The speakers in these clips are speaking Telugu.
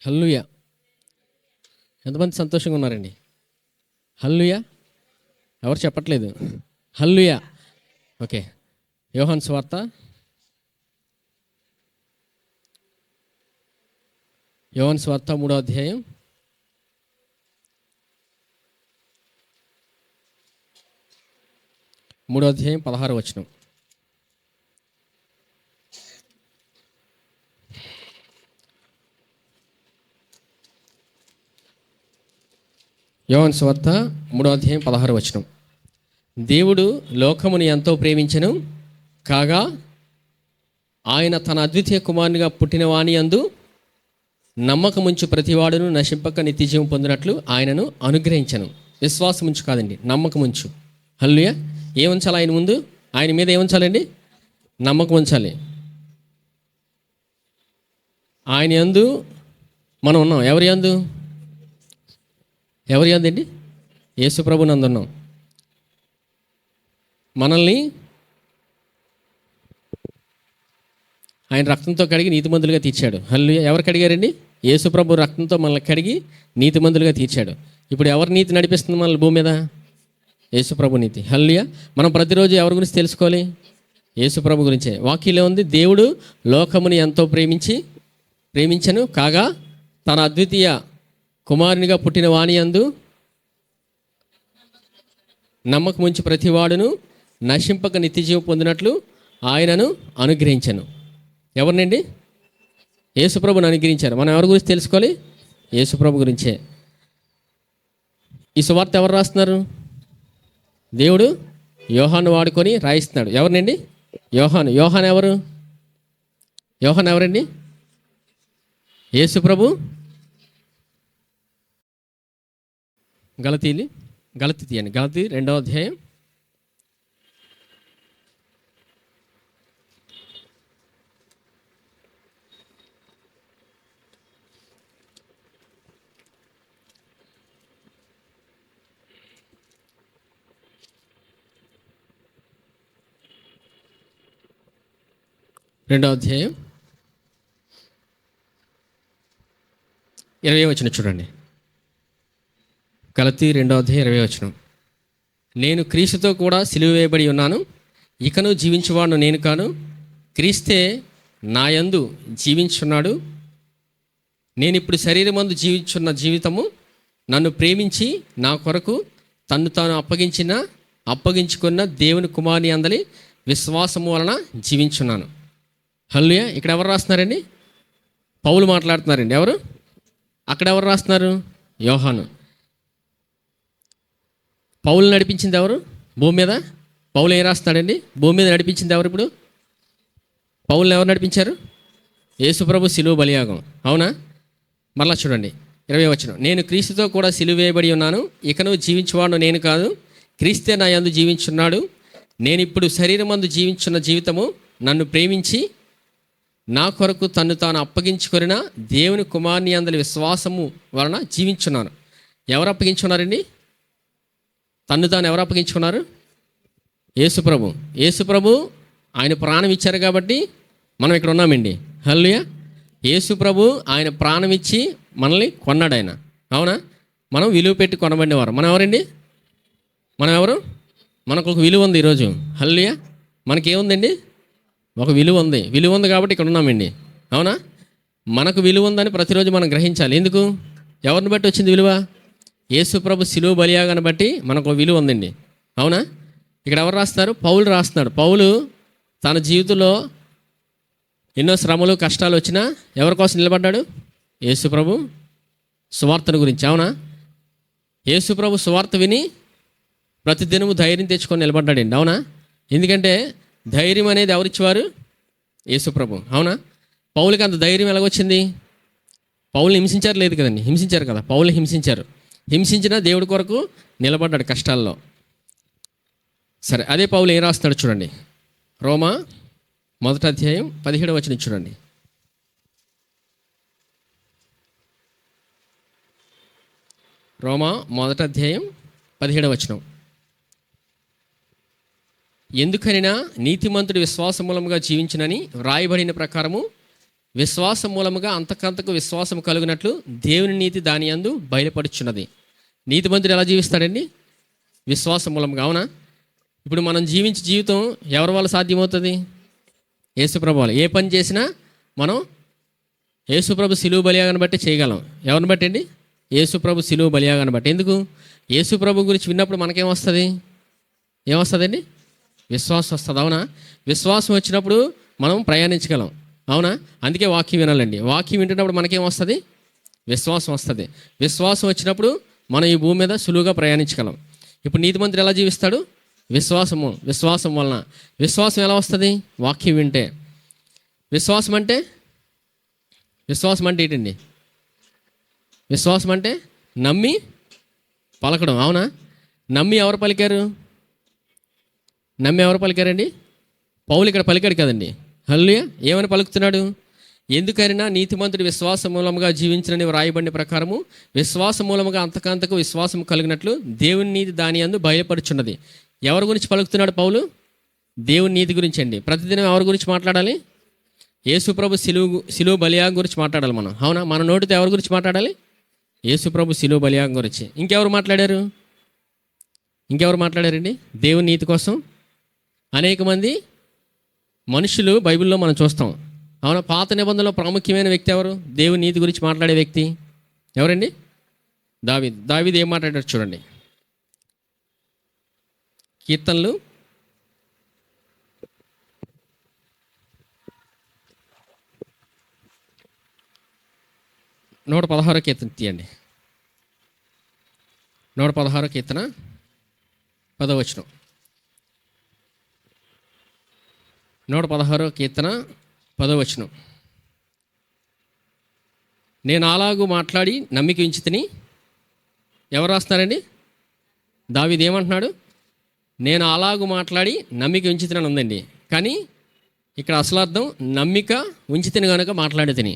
హల్లెలూయా. ఎంతమంది సంతోషంగా ఉన్నారండి? హల్లెలూయా. ఎవరు చెప్పట్లేదు హల్లెలూయా. ఓకే, యోహాను సువార్త 3వ అధ్యాయం 16వ వచనం. యోహాను సువార్త 3వ అధ్యాయం 16వ వచనం. దేవుడు లోకమును ఎంతో ప్రేమించెను కాగా ఆయన తన అద్వితీయ కుమారునిగా పుట్టిన వాని యందు నమ్మకముంచు ప్రతివాడును నశింపక నిత్యజీవం పొందినట్లు ఆయనను అనుగ్రహించను. విశ్వాసం ఉంచు కాదండి, నమ్మకం ఉంచు. హల్లెలూయా. ఏముంచాలి ఆయన ముందు? ఆయన మీద ఏముంచాలండి? నమ్మకం ఉంచాలి. ఆయన యందు మనం ఉన్నాం. ఎవరి యందు అండి? యేసు ప్రభు నందు ఉన్నాం. మనల్ని ఆయన రక్తంతో కడిగి నీతిమంతులుగా తీర్చాడు. హల్లెలూయా. ఎవరు కడిగారండి? యేసు ప్రభు రక్తంతో మనల్ని కడిగి నీతిమంతులుగా తీర్చాడు. ఇప్పుడు ఎవరి నీతి నడిపిస్తుంది మనల్ని భూమి మీద? యేసు ప్రభు నీతి. హల్లెలూయా. మనం ప్రతిరోజు ఎవరి గురించి తెలుసుకోవాలి? యేసు ప్రభు గురించే. వాక్యంలో ఉంది, దేవుడు లోకముని ఎంతో ప్రేమించను కాగా తన అద్వితీయ కుమారునిగా పుట్టిన వాని యందు నమ్మకముంచి ప్రతివాడును నశింపక నిత్యజీవం పొందినట్లు ఆయనను అనుగ్రహించను. ఎవరినండి? యేసుప్రభుని అనుగ్రహించారు. మనం ఎవరి గురించి తెలుసుకోవాలి? యేసుప్రభు గురించే. ఈ సువార్త ఎవరు రాస్తున్నారు? దేవుడు యోహాను వాడుకొని రాయిస్తున్నాడు. ఎవరినండి? యోహాను. యోహాను ఎవరు? యోహాను ఎవరండి? యేసుప్రభు గలతీ తీయండి. గలతీ 2వ అధ్యాయం 20వ వచనం చూడండి. గలతీ 2వ అధ్యాయం 20వ వచనం. నేను క్రీస్తుతో కూడా సిలువ వేయబడి ఉన్నాను, ఇకను జీవించువాడు నేను కాను, క్రీస్తే నా యందు జీవించున్నాడు. నేను ఇప్పుడు శరీరమందు జీవించున్న జీవితము నన్ను ప్రేమించి నా కొరకు తన్ను తాను అప్పగించుకున్న దేవుని కుమారుని అందలి విశ్వాసము వలన జీవించున్నాను. హల్లెలూయా. ఇక్కడ ఎవరు రాస్తున్నారండి? పౌలు మాట్లాడుతున్నారండి. ఎవరు? అక్కడ ఎవరు రాస్తున్నారు? యోహాను. పౌలు నడిపించింది ఎవరు భూమి మీద? పౌలు ఏం రాస్తున్నాడండి? భూమి మీద నడిపించింది ఎవరు? ఇప్పుడు పౌలుని ఎవరు నడిపించారు? యేసుప్రభు సిలువ బలియాగం. అవునా? మరలా చూడండి 20వ వచనం. నేను క్రీస్తుతో కూడా సిలువ వేయబడి ఉన్నాను, ఇకను జీవించువాడు నేను కాదు, క్రీస్తే నా యందు జీవించున్నాడు. నేను ఇప్పుడు శరీరమందు జీవించున్న జీవితము నన్ను ప్రేమించి నా కొరకు తన్ను తాను అప్పగించుకొనిన దేవుని కుమారుని అందలి విశ్వాసము వలన జీవించున్నాను. ఎవరు అప్పగించున్నారండి? తన్ను తాను ఎవరు అప్పగించుకున్నారు? యేసుప్రభు. యేసుప్రభు ఆయన ప్రాణం ఇచ్చారు కాబట్టి మనం ఇక్కడ ఉన్నామండి. హల్లెలూయా. యేసుప్రభు ఆయన ప్రాణం ఇచ్చి మనల్ని కొన్నాడు ఆయన. అవునా? మనం విలువ పెట్టి కొనబడినవారు. మనం ఎవరండి? మనం ఎవరు? మనకు ఒక విలువ ఉంది ఈరోజు. హల్లెలూయా. మనకేముందండి? ఒక విలువ ఉంది. విలువ ఉంది కాబట్టి ఇక్కడ ఉన్నామండి. అవునా? మనకు విలువ ఉందని ప్రతిరోజు మనం గ్రహించాలి. ఎందుకు? ఎవరిని బట్టి వచ్చింది విలువ? యేసుప్రభు సిలువ బలియాగాన్ని బట్టి మనకు విలువ ఉందండి. అవునా? ఇక్కడ ఎవరు రాస్తున్నారు? పౌలు రాస్తున్నాడు. పౌలు తన జీవితంలో ఎన్నో శ్రమలు కష్టాలు వచ్చినా ఎవరి కోసం నిలబడ్డాడు? యేసుప్రభు సువార్తను గురించి. అవునా? యేసుప్రభు సువార్త విని ప్రతిదినము ధైర్యం తెచ్చుకొని నిలబడ్డాడండి. అవునా? ఎందుకంటే ధైర్యం అనేది ఎవరిచ్చేవారు? యేసుప్రభు. అవునా? పౌలకి అంత ధైర్యం ఎలాగొచ్చింది? పౌల్ని హింసించారు లేదు కదండి? హింసించారు కదా. పౌల్ని హింసించారు. హింసించిన దేవుడి కొరకు నిలబడ్డాడు కష్టాల్లో. సరే, అదే పౌలు ఏం రాస్తున్నాడు చూడండి. రోమా 1వ అధ్యాయం 17వ వచనం చూడండి. రోమా 1వ అధ్యాయం 17వ వచనం. ఎందుకనినా నీతిమంతుడు విశ్వాస మూలముగా జీవించునని వ్రాయబడిన ప్రకారము విశ్వాసం మూలముగా అంతకంతకు విశ్వాసం కలుగునట్లు దేవుని నీతి దాని యందు బయలుపడుచున్నది. నీతిమంతుడు ఎలా జీవిస్తాడండి? విశ్వాసం మూలంగా. అవునా? ఇప్పుడు మనం జీవించే జీవితం ఎవరి వల్ల సాధ్యమవుతుంది? యేసుప్రభు వల్ల. ఏ పని చేసినా మనం యేసుప్రభు సిలువ బలియాగాన్ని బట్టి చేయగలం. ఎవరిని బట్టి అండి? యేసుప్రభు సిలువ బలియాగాన్ని బట్టి. ఎందుకు? యేసుప్రభు గురించి విన్నప్పుడు మనకేమొస్తుంది? ఏమొస్తుందండి? విశ్వాసం వస్తుంది. అవునా? విశ్వాసం వచ్చినప్పుడు మనం ప్రయాణించగలం. అవునా? అందుకే వాక్యం వినాలండి. వాక్యం వింటున్నప్పుడు మనకేమొస్తుంది? విశ్వాసం వస్తుంది. విశ్వాసం వచ్చినప్పుడు మనం ఈ భూమి మీద సులువుగా ప్రయాణించగలం. ఇప్పుడు నీతిమంతుడు ఎలా జీవిస్తాడు? విశ్వాసం వలన. విశ్వాసం ఎలా వస్తుంది? వాక్యం వింటే. విశ్వాసం అంటే ఏంటండి? విశ్వాసం అంటే నమ్మి పలకడం. అవునా? నమ్మి ఎవరు పలికారండి? పౌలు ఇక్కడ పలికాడు కదండి. హల్లెలూయా. ఏమని పలుకుతున్నాడు? ఎందుకైనా నీతిమంతుడి విశ్వాస మూలముగా జీవించనని వ్రాయబడిన ప్రకారము విశ్వాస మూలముగా అంతకంతకు విశ్వాసం కలిగినట్లు దేవుని నీతి దాని యందు బయలుపడుచున్నది. ఎవరి గురించి పలుకుతున్నాడు పౌలు? దేవుని నీతి గురించి అండి. ప్రతిదినం ఎవరి గురించి మాట్లాడాలి? యేసుప్రభు సిలువ బలియాగం గురించి మాట్లాడాలి మనం. అవునా? మన నోటితో ఎవరి గురించి మాట్లాడాలి? యేసుప్రభు సిలువ బలియాగం గురించి. ఇంకెవరు మాట్లాడారండి దేవుని నీతి కోసం? అనేక మంది మనుషులు బైబిల్లో మనం చూస్తాం. అవునా? పాత నిబంధనలో ప్రాముఖ్యమైన వ్యక్తి ఎవరు? దేవుని నీతి గురించి మాట్లాడే వ్యక్తి ఎవరండి? దావీదు ఏం మాట్లాడారు చూడండి. కీర్తనలు 116 కీర్తన తీయండి. 116 కీర్తన 10వ వచనం. 116 కీర్తన 10వ వచనం. నేను అలాగూ మాట్లాడి నమ్మిక ఉంచితిని. ఎవరు రాస్తున్నారండి? దావీదు ఏమంటున్నాడు? నేను అలాగూ మాట్లాడి నమ్మిక ఉంచితిని అని ఉందండి. కానీ ఇక్కడ అసలు అర్థం నమ్మిక ఉంచితిని కనుక మాట్లాడితిని.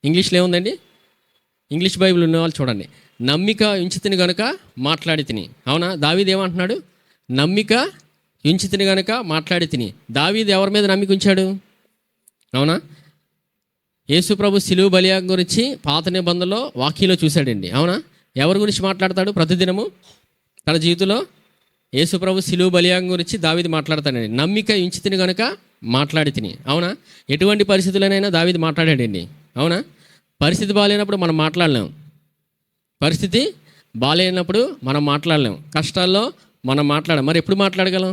ఇంగ్లీష్లో ఏముందండి? ఇంగ్లీష్ బైబిల్ ఉన్న వాళ్ళు చూడండి. నమ్మిక ఉంచితిని కనుక మాట్లాడి తిని. అవునా? దావీదు ఏమంటున్నాడు? నమ్మిక ఉంచితిని కనుక మాట్లాడి తిని. దావీదు ఎవరి మీద నమ్మిక ఉంచాడు? అవునా? యేసుప్రభు సిలువ బలియాగం గురించి పాత నిబంధనలో వాక్యంలో చూశాడండి. అవునా? ఎవరి గురించి మాట్లాడతాడు ప్రతిదినము తన జీవితంలో? యేసుప్రభు సిలువ బలియాగం గురించి దావీదు మాట్లాడతాడండి. నమ్మిక ఉంచితిని కనుక మాట్లాడి తిని. అవునా? ఎటువంటి పరిస్థితులనైనా దావీదు మాట్లాడాడండి. అవునా? పరిస్థితి బాగాలేనప్పుడు మనం మాట్లాడలేం. పరిస్థితి బాగాలేనప్పుడు మనం మాట్లాడలేం. కష్టాల్లో మనం మాట్లాడాం. మరి ఎప్పుడు మాట్లాడగలం?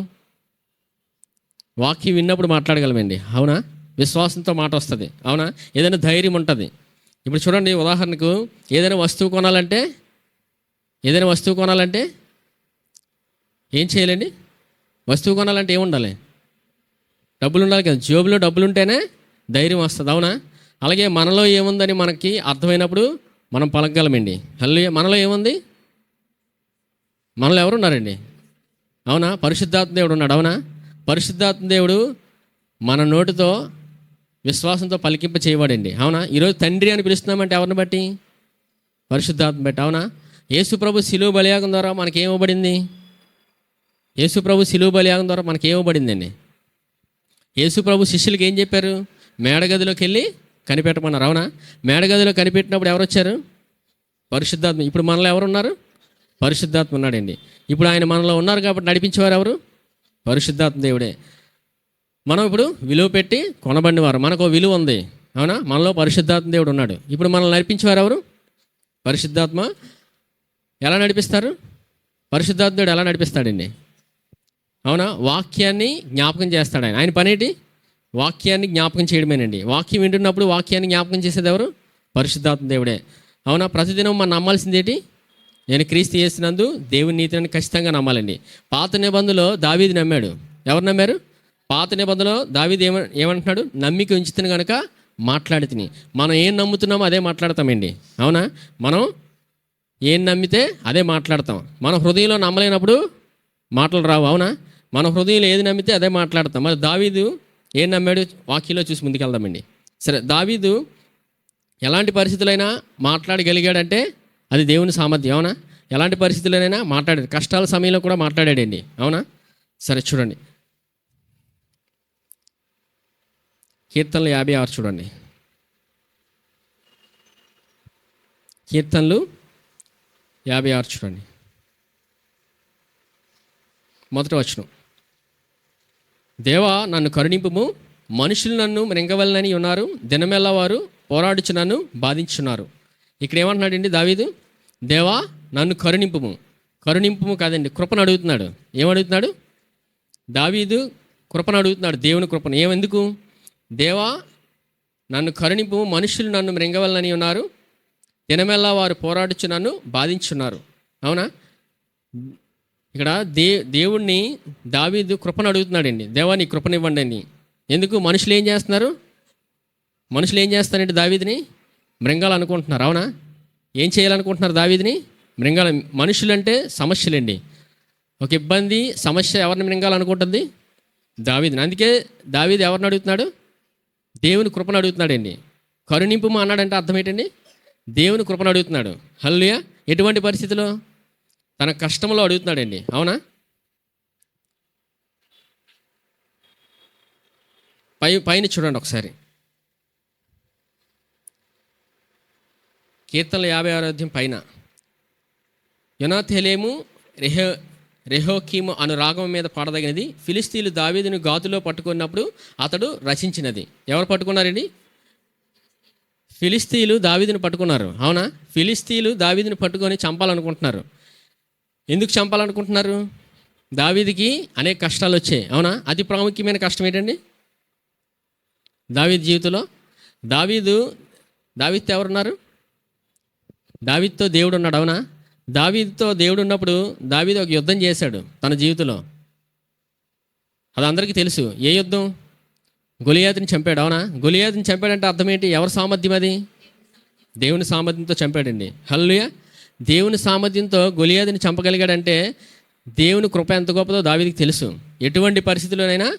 వాక్యం విన్నప్పుడు మాట్లాడగలమండి. అవునా? విశ్వాసంతో మాట వస్తుంది. అవునా? ఏదైనా ధైర్యం ఉంటుంది. ఇప్పుడు చూడండి, ఉదాహరణకు ఏదైనా వస్తువు కొనాలంటే ఏం చేయాలండి? వస్తువు కొనాలంటే ఏముండాలి? డబ్బులు ఉండాలి కదా. జేబులో డబ్బులు ఉంటేనే ధైర్యం వస్తుంది. అవునా? అలాగే మనలో ఏముందని మనకి అర్థమైనప్పుడు మనం పలకగలమండి. హల్లెలూయా. మనలో ఏముంది? మనలో ఎవరున్నారండి? అవునా? పరిశుద్ధాత్మ దేవుడు ఉన్నాడు. అవునా? పరిశుద్ధాత్మ దేవుడు మన నోటితో విశ్వాసంతో పలికింప చేయవాడండి. అవునా? ఈరోజు తండ్రి అని పిలుస్తున్నామంటే ఎవరిని బట్టి? పరిశుద్ధాత్మ బట్టి. అవునా? యేసుప్రభు సిలువ బలియాగం ద్వారా మనకేమవ్వబడింది? యేసుప్రభు సిలువ బలియాగం ద్వారా మనకేమవ్వబడిందండి? యేసుప్రభు శిష్యులకి ఏం చెప్పారు? మేడగదిలోకి వెళ్ళి కనిపెట్టమన్నారు. అవునా? మేడగదిలో కనిపెట్టినప్పుడు ఎవరు వచ్చారు? పరిశుద్ధాత్మ. ఇప్పుడు మనలో ఎవరున్నారు? పరిశుద్ధాత్మ ఉన్నాడండి. ఇప్పుడు ఆయన మనలో ఉన్నారు కాబట్టి నడిపించేవారు ఎవరు? పరిశుద్ధాత్మ దేవుడే. మనం ఇప్పుడు విలువ పెట్టి కొనబడినవారు. మనకు విలువ ఉంది. అవునా? మనలో పరిశుద్ధాత్మ దేవుడు ఉన్నాడు. ఇప్పుడు మనల్ని నడిపించేవారు ఎవరు? పరిశుద్ధాత్మ. ఎలా నడిపిస్తారు? పరిశుద్ధాత్మ దేవుడు ఎలా నడిపిస్తాడండి? అవునా? వాక్యాన్ని జ్ఞాపకం చేస్తాడు ఆయన. ఆయన పనేంటి? వాక్యాన్ని జ్ఞాపకం చేయడమేనండి. వాక్యం వింటున్నప్పుడు వాక్యాన్ని జ్ఞాపకం చేసేది ఎవరు? పరిశుద్ధాత్మ దేవుడే. అవునా? ప్రతిదినం మనం నమ్మాల్సింది ఏంటి? నేను క్రీస్తు యేసునందు దేవుని నీతిని ఖచ్చితంగా నమ్మాలండి. పాత నిబంధనలో దావీదు నమ్మాడు. ఎవరు నమ్మారు? పాత నిబంధనలో దావీదు ఏమంటున్నాడు? నమ్మిక ఉంచితిని కనుక మాట్లాడి తిని. మనం ఏం నమ్ముతున్నామో అదే మాట్లాడతామండి. అవునా? మనం ఏం నమ్మితే అదే మాట్లాడతాం. మన హృదయంలో నమ్మలేనప్పుడు మాటలు రావు. అవునా? మన హృదయంలో ఏది నమ్మితే అదే మాట్లాడతాం. మరి దావీదు ఏం నమ్మాడు? వాక్యంలో చూసి ముందుకెళ్దామండి. సరే, దావీదు ఎలాంటి పరిస్థితులైనా మాట్లాడగలిగాడంటే అది దేవుని సామర్థ్యం. అవునా? ఎలాంటి పరిస్థితులైనా మాట్లాడాడు. కష్టాల సమయంలో కూడా మాట్లాడాడండి. అవునా? సరే చూడండి, కీర్తనలు 56 చూడండి. కీర్తనలు 56 చూడండి, మొదటి వచనం. దేవా నన్ను కరుణింపుము, మనుషులు నన్ను మృంగవలనని ఉన్నారు, దినమెల్లా వారు పోరాడుచు నన్ను బాధించున్నారు. ఇక్కడ ఏమంటున్నాడండి దావీదు? దేవా నన్ను కరుణింపుము. కరుణింపుము కాదండి, కృపను అడుగుతున్నాడు. ఏమడుగుతున్నాడు? దావీదు కృపను అడుగుతున్నాడు, దేవుని కృపను. ఏమెందుకు? దేవా నన్ను కరుణింపుము, మనుషులు నన్ను మృంగవలనని ఉన్నారు, దినమెల్లా వారు పోరాడుచు నన్ను బాధించున్నారు. అవునా? ఇక్కడ దేవుణ్ణి దావీదు కృపను అడుగుతున్నాడండి. దేవా నీ కృపనివ్వండి అని. ఎందుకు? మనుషులు ఏం చేస్తున్నారు? మనుషులు ఏం చేస్తారండి? దావీదుని మృంగాలనుకుంటున్నారు. అవునా? ఏం చేయాలనుకుంటున్నారు? దావీదుని మృంగాల. మనుషులంటే సమస్యలండి. ఒక ఇబ్బంది, సమస్య ఎవరిని మృంగాలనుకుంటుంది? దావీదుని. అందుకే దావీదు ఎవరిని అడుగుతున్నాడు? దేవుని కృపను అడుగుతున్నాడండి. కరుణింపు అన్నాడంటే అర్థం ఏంటండి? దేవుని కృపను అడుగుతున్నాడు. హల్లెలూయా. ఎటువంటి పరిస్థితిలో? తన కష్టంలో అడుగుతున్నాడండి. అవునా? పైన చూడండి ఒకసారి. కీర్తనలు 56 పైన యోనాథెలేము రెహోకీము అను రాగం మీద పాడదగినది. ఫిలిస్తీన్లు దావీదును గాతులో పట్టుకున్నప్పుడు అతడు రచించినది. ఎవరు పట్టుకున్నారండి? ఫిలిస్తీన్లు దావీదుని పట్టుకున్నారు. అవునా? ఫిలిస్తీన్లు దావీదుని పట్టుకొని చంపాలనుకుంటున్నారు. ఎందుకు చంపాలనుకుంటున్నారు? దావీదుకి అనేక కష్టాలు వచ్చాయి. అవునా? అతి ప్రాముఖ్యమైన కష్టం ఏంటండి దావీదు జీవితంలో? దావీదుతో ఎవరున్నారు? దావీదుతో దేవుడు ఉన్నాడు. అవునా? దావీదుతో దేవుడు ఉన్నప్పుడు దావీదు ఒక యుద్ధం చేశాడు తన జీవితంలో. అది అందరికీ తెలుసు. ఏ యుద్ధం? గొలియాతుని చంపాడు. అవునా? గొలియాతుని చంపాడంటే అర్థం ఏంటి? ఎవరి సామర్థ్యం అది? దేవుని సామర్థ్యంతో చంపాడండి. హల్లెలూయా. దేవుని సామర్థ్యంతో గొలియాతుని చంపగలిగాడంటే దేవుని కృప ఎంత గొప్పదో దావీదుకి తెలుసు. ఎటువంటి పరిస్థితుల్లోనైనా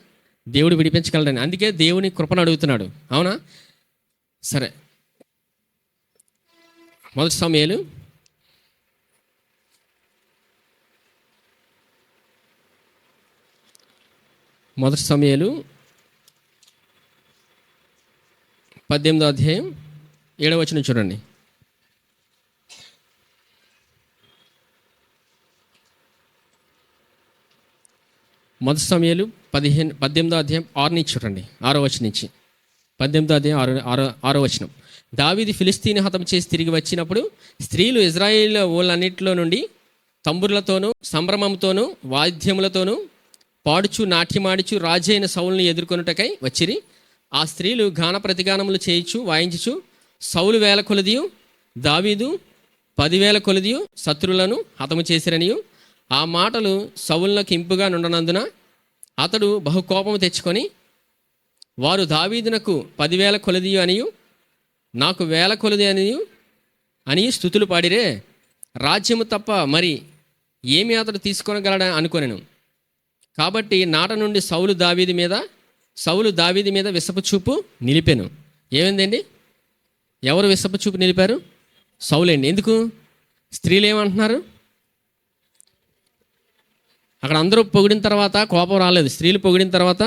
దేవుడు విడిపించగలడని. అందుకే దేవుని కృపను అడుగుతున్నాడు. అవునా? సరే, మొదటి సమూయేలు 18 చూడండి. మొదటి సమూయేలు 18 6 నుంచి చూడండి, 6వ వచనం నుంచి. 18 దావీదు ఫిలిస్తీని హతం చేసి తిరిగి వచ్చినప్పుడు స్త్రీలు ఇజ్రాయేల్ ఊళ్ళన్నింటిలో నుండి తంబుర్లతోనూ సంభ్రమంతోనూ వాద్యములతోనూ పాడుచు నాట్యమాడుచు రాజు అయిన సౌలుని ఎదుర్కొనుటకై వచ్చిరి. ఆ స్త్రీలు గాన ప్రతిగానములు చేయించు వాయించుచు సౌలు 1000 కొలదియు దావీదు 10,000 కొలదియు శత్రువులను హతము చేసిరనియు ఆ మాటలు సౌలునకు ఇంపుగా నుండనందున అతడు బహుకోపము తెచ్చుకొని, వారు దావీదునకు 10,000 కొలదియు అనియు నాకు 1000 కొలది అని స్తుతులు పాడిరే, రాజ్యము తప్ప మరి ఏమి అతడు తీసుకొనగలడా అనుకొనెను. కాబట్టి నాట నుండి సౌలు దావీదు మీద విసపు చూపు నిలిపాను. ఏమైందండి? ఎవరు విసపు చూపు నిలిపారు? సౌలండి. ఎందుకు? స్త్రీలు ఏమంటున్నారు? అక్కడ అందరూ పొగిడిన తర్వాత కోపం రాలేదు. స్త్రీలు పొగిడిన తర్వాత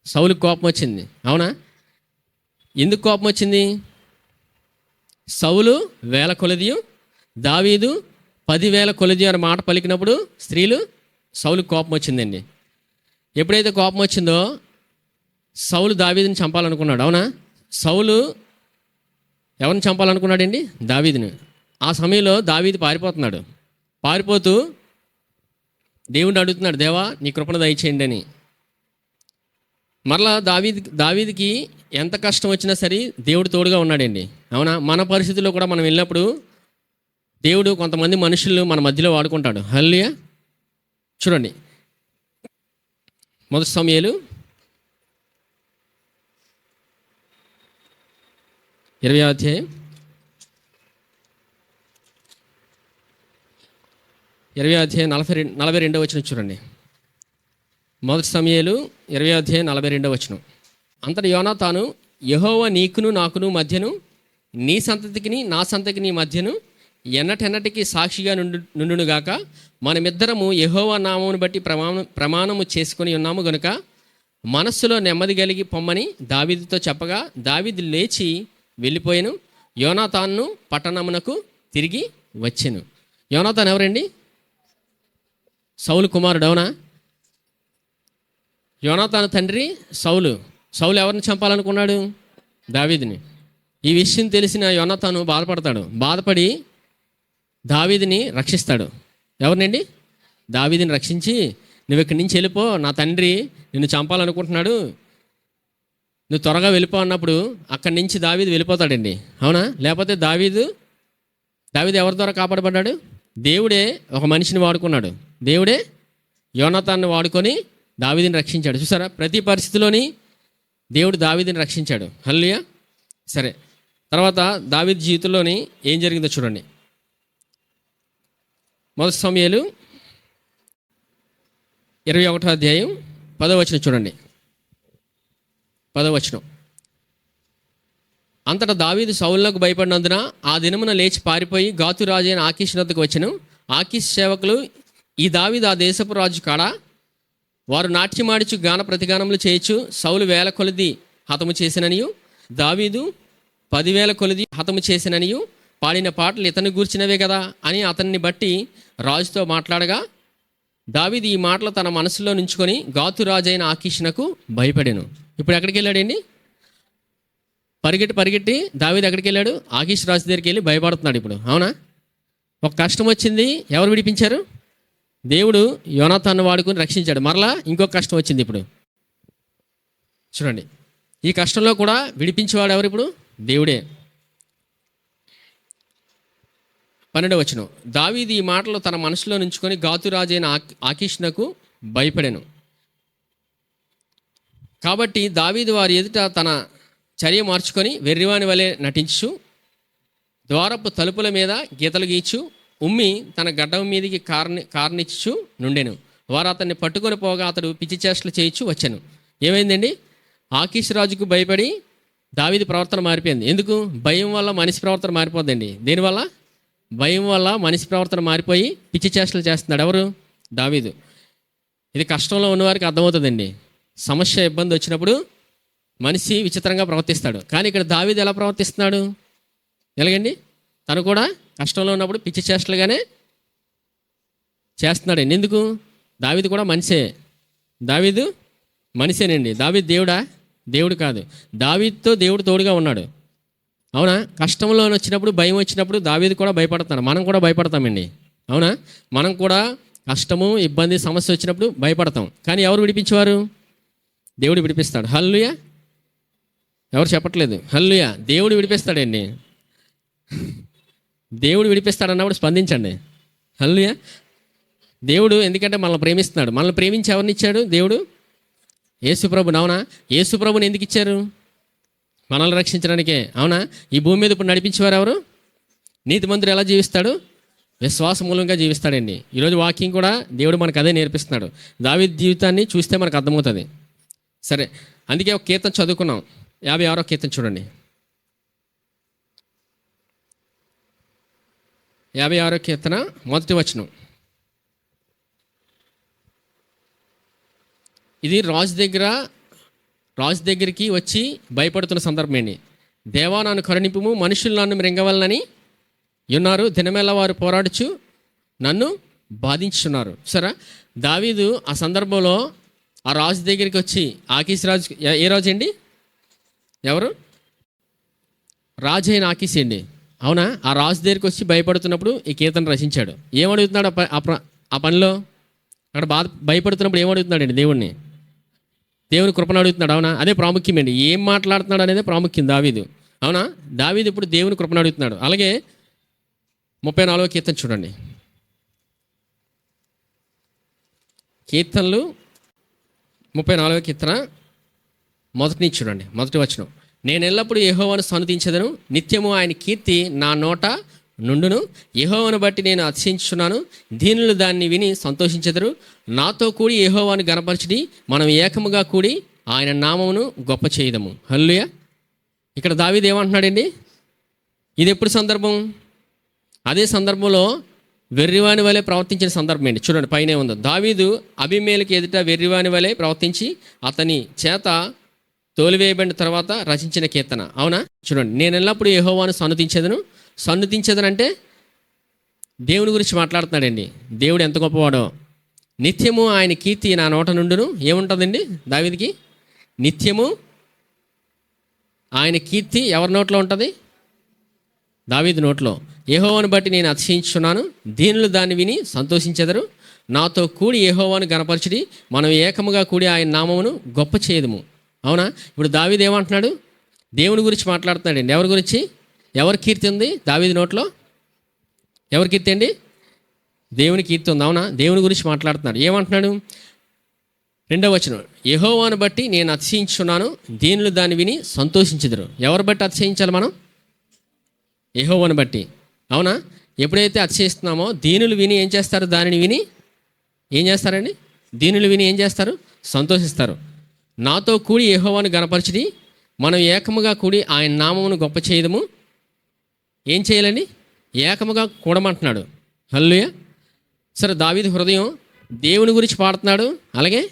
సౌలుకి కోపం వచ్చింది. అవునా? ఎందుకు కోపం వచ్చింది? సౌలు 1000 కొలదియు దావీదు 10,000 కొలదియు అనే మాట పలికినప్పుడు సౌలుకి కోపం వచ్చిందండి. ఎప్పుడైతే కోపం వచ్చిందో సౌలు దావీదుని చంపాలనుకున్నాడు. అవునా? సౌలు ఎవరిని చంపాలనుకున్నాడండి? దావీదుని. ఆ సమయంలో దావీదు పారిపోతూ దేవుడిని అడుగుతున్నాడు, దేవా నీ కృపను దయచేయండి అని. మరలా దావీదుకి ఎంత కష్టం వచ్చినా సరే దేవుడు తోడుగా ఉన్నాడండి. అవునా? మన పరిస్థితుల్లో కూడా మనం వెళ్ళినప్పుడు దేవుడు కొంతమంది మనుషులు మన మధ్యలో వాడుకుంటాడు. హల్లెలూయా. చూడండి, మొదటి సమూయేలు 20 42 చూడండి. మొదటి సమూయేలు 20 అంతటి యోనాతాను, యెహోవా నీకును నాకును మధ్యను నీ సంతతికిని నా సంతతికి మధ్యను ఎన్నటెన్నటికి సాక్షిగా నుండునుగాక. మనమిద్దరము యెహోవా నామమును బట్టి ప్రమాణము చేసుకొని ఉన్నాము గనుక మనస్సులో నెమ్మది కలిగి పొమ్మని దావీదుతో చెప్పగా దావీదు లేచి వెళ్ళిపోయాను. యోనాతాను పట్టణమునకు తిరిగి వచ్చెను. యోనాతాన్ ఎవరండి? సౌలు కుమారుడు, అవునా? యోనాతాను తండ్రి సౌలు. సౌలు ఎవరిని చంపాలనుకున్నాడు? దావీదుని. ఈ విషయం తెలిసిన యోనాతాను బాధపడతాడు. బాధపడి దావీదుని రక్షిస్తాడు. ఎవరినండి? దావీదుని రక్షించి, నువ్వు ఇక్కడి నుంచి వెళ్ళిపో, నా తండ్రి నిన్ను చంపాలనుకుంటున్నాడు, నువ్వు త్వరగా వెళ్ళిపో అన్నప్పుడు అక్కడి నుంచి దావీదు వెళ్ళిపోతాడండి, అవునా? లేకపోతే దావీదు ఎవరి ద్వారా కాపాడబడ్డాడు? దేవుడే ఒక మనిషిని వాడుకున్నాడు. దేవుడే యోనాతాన్ని వాడుకొని దావీదుని రక్షించాడు. చూసారా, ప్రతి పరిస్థితిలోని దేవుడు దావీదుని రక్షించాడు. హల్లెలూయా. సరే, తర్వాత దావీదు జీవితంలోని ఏం జరిగిందో చూడండి. మొదటి సమూయేలు 21వ అధ్యాయం 10వ వచనం చూడండి. 10వ వచనం. అంతటా దావీదు సౌలునకు భయపడినందున ఆ దినమున లేచి పారిపోయి గాతు రాజు అయిన ఆకీషు వద్దకు వచ్చెను. ఆకీషు సేవకులు, ఈ దావీదు ఆ దేశపు రాజు కాడా? వారు నాట్యమాడుచు గాన ప్రతిగానములు చేయొచ్చు. సౌలు 1000 కొలది హతము చేసిననియు, దావీదు 10,000 కొలది హతము చేసిననియు పాడిన పాటలు ఇతను గూర్చినవే కదా అని అతన్ని బట్టి రాజుతో మాట్లాడగా, దావీదు ఈ మాటలు తన మనసులో నుంచుకొని గాతు రాజు అయిన ఆకీషునకు భయపడాను. ఇప్పుడు ఎక్కడికి వెళ్ళాడండి? పరిగెట్టి దావీదు ఎక్కడికి వెళ్ళాడు? ఆకీషు రాజు దగ్గరికి వెళ్ళి భయపడుతున్నాడు ఇప్పుడు, అవునా? ఒక కష్టం వచ్చింది, ఎవరు విడిపించారు? దేవుడు యోనాతాన్ని వాడుకొని రక్షించాడు. మరలా ఇంకొక కష్టం వచ్చింది ఇప్పుడు. చూడండి, ఈ కష్టంలో కూడా విడిపించేవాడు ఎవరు? ఇప్పుడు దేవుడే. 12వ వచనం. దావీదు ఈ మాటలు తన మనసులో నుంచుకొని గాతు రాజు అయిన ఆకీషునకు భయపడాను. కాబట్టి దావీదు వారి ఎదుట తన చర్య మార్చుకొని వెర్రివాని వలె నటించు, ద్వారపు తలుపుల మీద గీతలు గీచు, ఉమ్మి తన గడ్డం మీదికి కారణిచ్చు నుండెను. వారు అతన్ని పట్టుకొని పోగా అతడు పిచ్చి చేష్టలు చేయించు వచ్చాను. ఏమైందండి? ఆకీషు రాజుకు భయపడి దావీదు ప్రవర్తన మారిపోయింది. ఎందుకు? భయం వల్ల మనిషి ప్రవర్తన మారిపోద్దండి. దేనివల్ల? భయం వల్ల మనిషి ప్రవర్తన మారిపోయి పిచ్చి చేష్టలు చేస్తున్నాడు. ఎవరు? దావీదు. ఇది కష్టంలో ఉన్నవారికి అర్థమవుతుందండి. సమస్య, ఇబ్బంది వచ్చినప్పుడు మనిషి విచిత్రంగా ప్రవర్తిస్తాడు. కానీ ఇక్కడ దావీదు ఎలా ప్రవర్తిస్తున్నాడు? ఎలాగండి? తను కూడా కష్టంలో ఉన్నప్పుడు పిచ్చి చేష్టలుగానే చేస్తున్నాడండి. ఎందుకు? దావీదు కూడా మనిషే. దావీదు మనిషేనండి. దావీదు దేవుడా? దేవుడు కాదు. దావీదుతో దేవుడు తోడుగా ఉన్నాడు, అవునా? కష్టంలో వచ్చినప్పుడు, భయం వచ్చినప్పుడు దావీదు కూడా భయపడతాడు. మనం కూడా భయపడతామండి, అవునా? మనం కూడా కష్టము, ఇబ్బంది, సమస్య వచ్చినప్పుడు భయపడతాం. కానీ ఎవరు విడిపించేవారు? దేవుడు విడిపిస్తాడు. హల్లెలూయా. ఎవరు చెప్పట్లేదు హల్లెలూయా. దేవుడు విడిపిస్తాడండి. దేవుడు విడిపిస్తాడన్నప్పుడు స్పందించండి. హల్లెలూయా. దేవుడు ఎందుకంటే మనల్ని ప్రేమిస్తున్నాడు. మనల్ని ప్రేమించి ఎవరిని ఇచ్చాడు? దేవుడు యేసుప్రభుని, అవునా? యేసుప్రభుని ఎందుకు ఇచ్చారు? మనల్ని రక్షించడానికే, అవునా? ఈ భూమి మీద ఇప్పుడు నడిపించేవారు ఎవరు? నీతిమంతుడు ఎలా జీవిస్తాడు? విశ్వాస మూలంగా జీవిస్తాడండి. ఈరోజు వాకింగ్ కూడా దేవుడు మనకు అదే నేర్పిస్తున్నాడు. దావీదు జీవితాన్ని చూస్తే మనకు అర్థమవుతుంది. సరే, అందుకే ఒక కీర్తన చదువుకున్నాం. 56వ కీర్తన చూడండి. 56వ కీర్తన 1వ వచనం. ఇది రాజు దగ్గరికి వచ్చి భయపడుతున్న సందర్భం అండి. దేవా నన్ను కరుణింపుము, మనుషులు నన్ను మృంగవలనని ఉన్నారు, దినమెల్ల వారు పోరాడుచు నన్ను బాధించున్నారు. సరే, దావీదు ఆ సందర్భంలో ఆ రాజు దగ్గరికి వచ్చి, ఆకీషు రాజు, ఏ రాజు అండి? ఎవరు? రాజు అయిన ఆకీషు అండి, అవునా? ఆ రాజు దగ్గరికి వచ్చి భయపడుతున్నప్పుడు ఈ కీర్తన రచించాడు. ఏమడుగుతున్నాడు ఆ పనిలో? అక్కడ భయపడుతున్నప్పుడు ఏమడుగుతున్నాడండి? దేవుని కృపను అడుగుతున్నాడు, అవునా? అదే ప్రాముఖ్యమండి. ఏం మాట్లాడుతున్నాడు అనేది ప్రాముఖ్యం. దావీదు, అవునా? దావీదు ఇప్పుడు దేవుని కృపను అడుగుతున్నాడు. అలాగే 34వ కీర్తన చూడండి. కీర్తనలు 34వ కీర్తన మొదటి నుంచి చూడండి. 1వ వచనం. నేను ఎల్లప్పుడూ యెహోవాను సన్నుతించెదను, నిత్యము ఆయన కీర్తి నా నోట నుండును. యెహోవాను బట్టి నేను అతిశయించుచున్నాను, దీనులు దాన్ని విని సంతోషించెదరు. నాతో కూడి యెహోవాను గణపరచుడి, మనం ఏకముగా కూడి ఆయన నామమును గొప్ప చేయదము. హల్లెలూయా. ఇక్కడ దావీదు ఏమంటున్నాడండి? ఇది ఎప్పుడు సందర్భం? అదే సందర్భంలో వెర్రివాని వలె ప్రవర్తించిన సందర్భం అండి. చూడండి, పైనే ఉంది. దావీదు అబీమెలెకు ఎదుట వెర్రివాని వలె ప్రవర్తించి అతని చేత తోలివేయబడిన తర్వాత రచించిన కీర్తన, అవునా? చూడండి, నేను ఎల్లప్పుడూ యెహోవాను సన్నుతించెదను. సన్నుతించెదనంటే దేవుని గురించి మాట్లాడుతున్నాడండి. దేవుడు ఎంత గొప్పవాడో. నిత్యము ఆయన కీర్తి నా నోట నుండును. ఏముంటుందండి దావీదుకి? నిత్యము ఆయన కీర్తి ఎవరి నోట్లో ఉంటుంది? దావీదు నోట్లో. యెహోవాను బట్టి నేను అతిశయించుచున్నాను, దీనులు దాన్ని విని సంతోషించెదరు. నాతో కూడి యెహోవాను గణపరచుడి, మనం ఏకముగా కూడి ఆయన నామమును గొప్ప చేయదము. అవునా? ఇప్పుడు దావీదు ఏమంటున్నాడు? దేవుని గురించి మాట్లాడుతున్నాడండి. ఎవరి గురించి? ఎవరి కీర్తి ఉంది దావీదు నోట్లో? ఎవరి కీర్తి అండి? దేవుని కీర్తి ఉంది. అవునా? దేవుని గురించి మాట్లాడుతున్నాడు. ఏమంటున్నాడు? 2వ వచనం, యెహోవాను బట్టి నేను అతిశయించుచున్నాను, దీనులు దాన్ని విని సంతోషించెదరు. ఎవరు బట్టి అతిశయించాలి మనం? యెహోవాను బట్టి. అవునా? ఎప్పుడైతే అతిశయిస్తున్నామో దీనులు విని ఏం చేస్తారు? దానిని విని ఏం చేస్తారండి? దీనులు విని ఏం చేస్తారు? సంతోషిస్తారు. నాతో కూడి యెహోవాను గణపరచుడి, మనం ఏకముగా కూడి ఆయన నామమును గొప్ప చేయదము. ఏం చేయాలండి? ఏకముగా కూడమంటున్నాడు. హల్లెలూయా. సరే, దావీదు హృదయం దేవుని గురించి పాడుతున్నాడు, అలాగే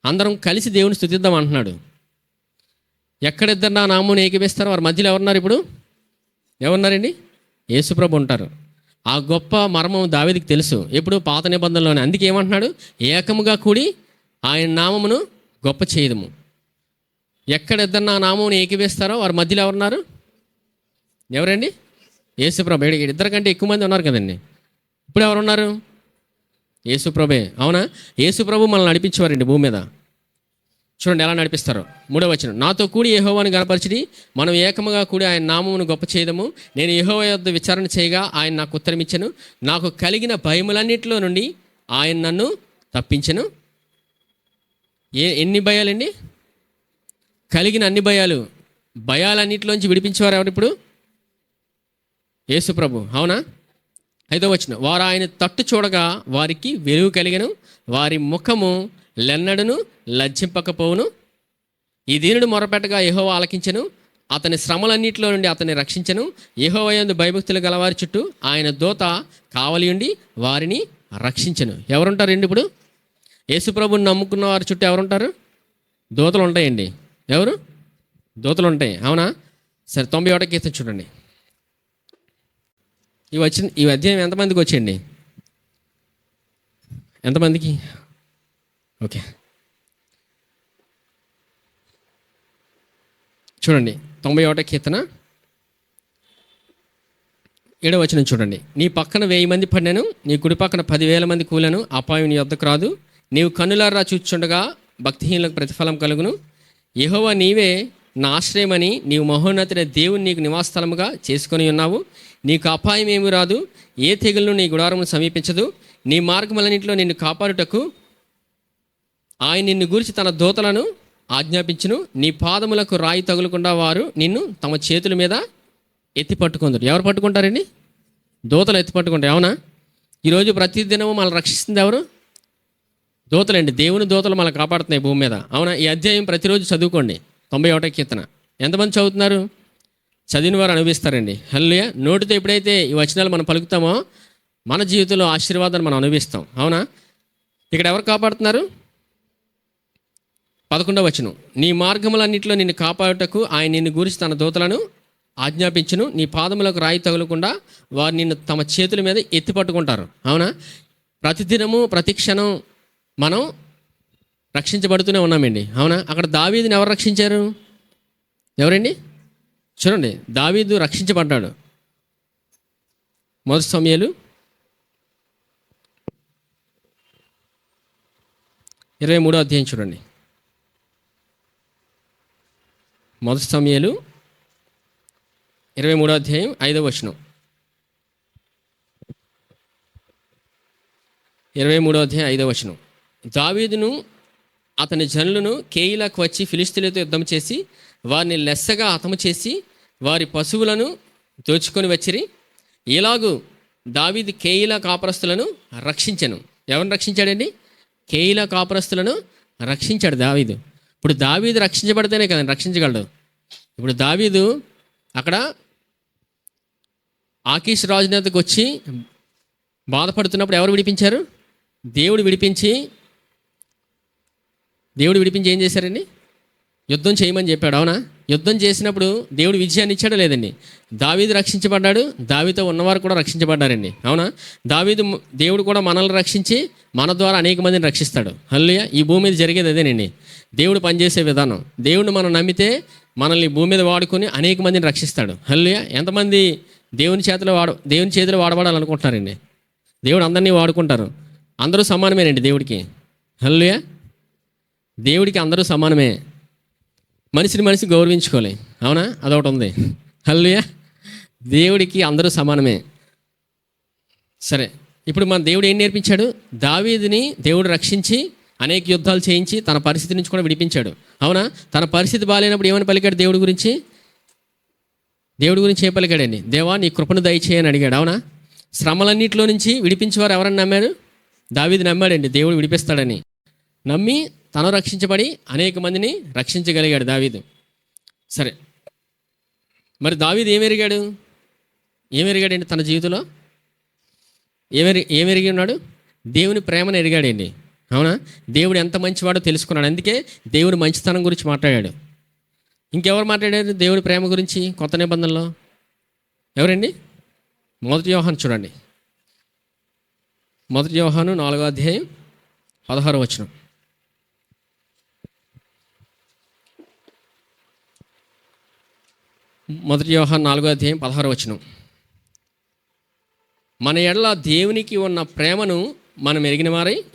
అందరం కలిసి దేవుని స్తుతిద్దాం అంటున్నాడు. ఎక్కడిద్దరు నా నామమును ఏకీపిస్తారో వారి మధ్యలో ఎవరున్నారు? ఇప్పుడు ఎవరున్నారండి? యేసుప్రభు ఉంటారు. ఆ గొప్ప మర్మం దావీదుకి తెలుసు. ఎప్పుడు? పాత నిబంధనలోనే. అందుకే ఏమంటున్నాడు? ఏకముగా కూడి ఆయన నామమును గొప్ప చేయదము. ఎక్కడిద్దరు నా నామమును ఏకీపిస్తారో వారి మధ్యలో ఎవరున్నారు? ఎవరండి? యేసుప్రభు. ఇద్దరు కంటే ఎక్కువ మంది ఉన్నారు కదండి. ఇప్పుడు ఎవరున్నారు? యేసుప్రభే. అవునా? యేసుప్రభు మనల్ని నడిపించేవారండి భూమి మీద. చూడండి ఎలా నడిపిస్తారో. 3వ వచనం, నాతో కూడి యెహోవాను గణపరచుడి, మనం ఏకముగా కూడి ఆయన నామమును గొప్ప చేయదము. నేను యెహోవా యొద్ద విచారణ చేయగా ఆయన నాకు ఉత్తరం ఇచ్చెను, నాకు కలిగిన భయములన్నిటిలో నుండి ఆయన నన్ను తప్పించెను. ఎన్ని భయాలండి? కలిగిన అన్ని భయాలు. భయాలన్నిటిలోంచి విడిపించేవారు ఎవరు ఇప్పుడు? యేసుప్రభు. అవునా? 5వ వచనం, వారు ఆయన తట్టు చూడగా వారికి వెలుగు కలిగెను, వారి ముఖము లెన్నడును లజ్జింపకపోవును. ఈ దీనుడు మొరపెట్టగా యెహోవా ఆలకించెను, అతని శ్రమలన్నింటిలో నుండి అతన్ని రక్షించెను. యెహోవా యందు భయభక్తులు గలవారి చుట్టూ ఆయన దూత కావలి ఉండి వారిని రక్షించెను. ఎవరుంటారండి ఇప్పుడు? యేసుప్రభుని నమ్ముకున్న వారి చుట్టూ ఎవరుంటారు? దూతలు ఉంటాయండి. ఎవరు? దూతలు ఉంటాయి. అవునా? సరే, 91వ కీర్తన చూడండి. ఈ అధ్యాయం ఎంతమందికి వచ్చేయండి? ఎంతమందికి? ఓకే, చూడండి. 91వ కీర్తన 7వ వచనం చూడండి. నీ పక్కన 1000 మంది పడినను, నీ కుడి పక్కన 10,000 మంది కూలను, అపాయం నీ వద్దకు రాదు. నీవు కన్నులారా చూచుచుండగా భక్తిహీనులకు ప్రతిఫలం కలుగును. యెహోవా నీవే నా ఆశ్రయమని నీవు మహోన్నతుడైన దేవుని నీకు నివాసస్థలముగా చేసుకొని ఉన్నావు. నీకు అపాయం ఏమీ రాదు, ఏ తెగులను నీ గుడారమును సమీపించదు. నీ మార్గములన్నింటిలో నిన్ను కాపాడుటకు ఆయన నిన్ను గురించి తన దూతలను ఆజ్ఞాపించును. నీ పాదములకు రాయి తగులకుండా వారు నిన్ను తమ చేతుల మీద ఎత్తి పట్టుకుందరు. ఎవరు పట్టుకుంటారండి? దూతలు ఎత్తి పట్టుకుంటారు. అవునా? ఈరోజు ప్రతిదినము మనల్ని రక్షిస్తుంది ఎవరు? దూతలండి. దేవుని దూతలు మనల్ని కాపాడుతున్నాయి భూమి మీద. అవునా? ఈ అధ్యాయం ప్రతిరోజు చదువుకోండి. 91వ కీర్తన ఎంతమంది చదువుతున్నారు? చదివిన వారు అనుభవిస్తారండి. హల్లెలూయా. నోటితో ఎప్పుడైతే ఈ వచనాలు మనం పలుకుతామో మన జీవితంలో ఆశీర్వాదాన్ని మనం అనుభవిస్తాం. అవునా? ఇక్కడ ఎవరు కాపాడుతున్నారు? 11వ వచనం, నీ మార్గములన్నింటిలో నిన్ను కాపాడుటకు ఆయన నిన్ను గురించి తన దూతలను ఆజ్ఞాపించును. నీ పాదములకు రాయి తగులకుండా వారు నిన్ను తమ చేతుల మీద ఎత్తి పట్టుకుంటారు. అవునా? ప్రతిదినము ప్రతి క్షణం మనం రక్షించబడుతూనే ఉన్నామండి. అవునా? అక్కడ దావీదుని ఎవరు రక్షించారు? ఎవరండి? చూడండి, దావీదు రక్షించబడ్డాడు. 1 సమూయేలు 23వ అధ్యాయం చూడండి. 1 సమూయేలు 23వ అధ్యాయం 5వ వచనం. 23వ అధ్యాయం 5వ వచనం, దావీదును అతని జనులను కేయిలాకు వచ్చి ఫిలిష్తీయులతో యుద్ధం చేసి వారిని లెస్సగా హతము చేసి వారి పశువులను దోచుకొని వచ్చిరి. ఇలాగూ దావీదు కేయిలా కాపురస్తులను రక్షించెను. ఎవరిని రక్షించాడండి? కేయిలా కాపురస్తులను రక్షించాడు దావీదు. ఇప్పుడు దావీదు రక్షించబడితేనే కదండి రక్షించగలడు. ఇప్పుడు దావీదు అక్కడ ఆకీష్ రాజు నేతకు వచ్చి బాధపడుతున్నప్పుడు ఎవరు విడిపించారు? దేవుడు విడిపించి ఏం చేశారండి? యుద్ధం చేయమని చెప్పాడు, అవునా? యుద్ధం చేసినప్పుడు దేవుడు విజయాన్ని ఇచ్చాడో లేదండి? దావీదు రక్షించబడ్డాడు, దావీదుతో ఉన్నవారు కూడా రక్షించబడ్డారండి, అవునా? దేవుడు కూడా మనల్ని రక్షించి మన ద్వారా అనేక మందిని రక్షిస్తాడు. హల్లెలూయా. ఈ భూమి మీద జరిగేది అదేనండి, దేవుడు పనిచేసే విధానం. దేవుడిని మనం నమ్మితే మనల్ని భూమి మీద వాడుకొని అనేక మందిని రక్షిస్తాడు. హల్లెలూయా. ఎంతమంది దేవుని చేతిలో వాడబడాలనుకుంటున్నారండి? దేవుడు అందరినీ వాడుకుంటారు. అందరూ సమానమేనండి దేవుడికి. హల్లెలూయా. దేవుడికి అందరూ సమానమే. మనిషి గౌరవించుకోవాలి, అవునా? అదొకటి ఉంది. హల్లెలూయా. దేవుడికి అందరూ సమానమే. సరే, ఇప్పుడు మన దేవుడు ఏం నేర్పించాడు? దావీదుని దేవుడు రక్షించి అనేక యుద్ధాలు చేయించి తన పరిస్థితి నుంచి కూడా విడిపించాడు, అవునా? తన పరిస్థితి బాగాలేనప్పుడు ఏమని పలికాడు దేవుడి గురించి ఏం పలికాడండి? దేవా నీ కృపను దయచేయని అడిగాడు, అవునా? శ్రమలన్నింటిలో నుంచి విడిపించేవారు ఎవరని నమ్మాడు? దావీదు నమ్మాడండి, దేవుడు విడిపిస్తాడని నమ్మి తను రక్షించబడి అనేక మందిని రక్షించగలిగాడు దావీదు. సరే, మరి దావీదు ఏమెరిగాడండి తన జీవితంలో? ఏమెరిగి ఉన్నాడు? దేవుని ప్రేమను ఎరిగాడండి, అవునా? దేవుడు ఎంత మంచివాడో తెలుసుకున్నాడు. అందుకే దేవుని మంచితనం గురించి మాట్లాడాడు. ఇంకెవరు మాట్లాడారు దేవుడి ప్రేమ గురించి కొత్త నిబంధనలో? ఎవరండి? 1 యోహాను చూడండి. 1 యోహాను 4వ అధ్యాయం 16వ వచనం. 1 యోహాను 4వ అధ్యాయం 16వ వచనం. మన ఎడల దేవునికి ఉన్న ప్రేమను మనం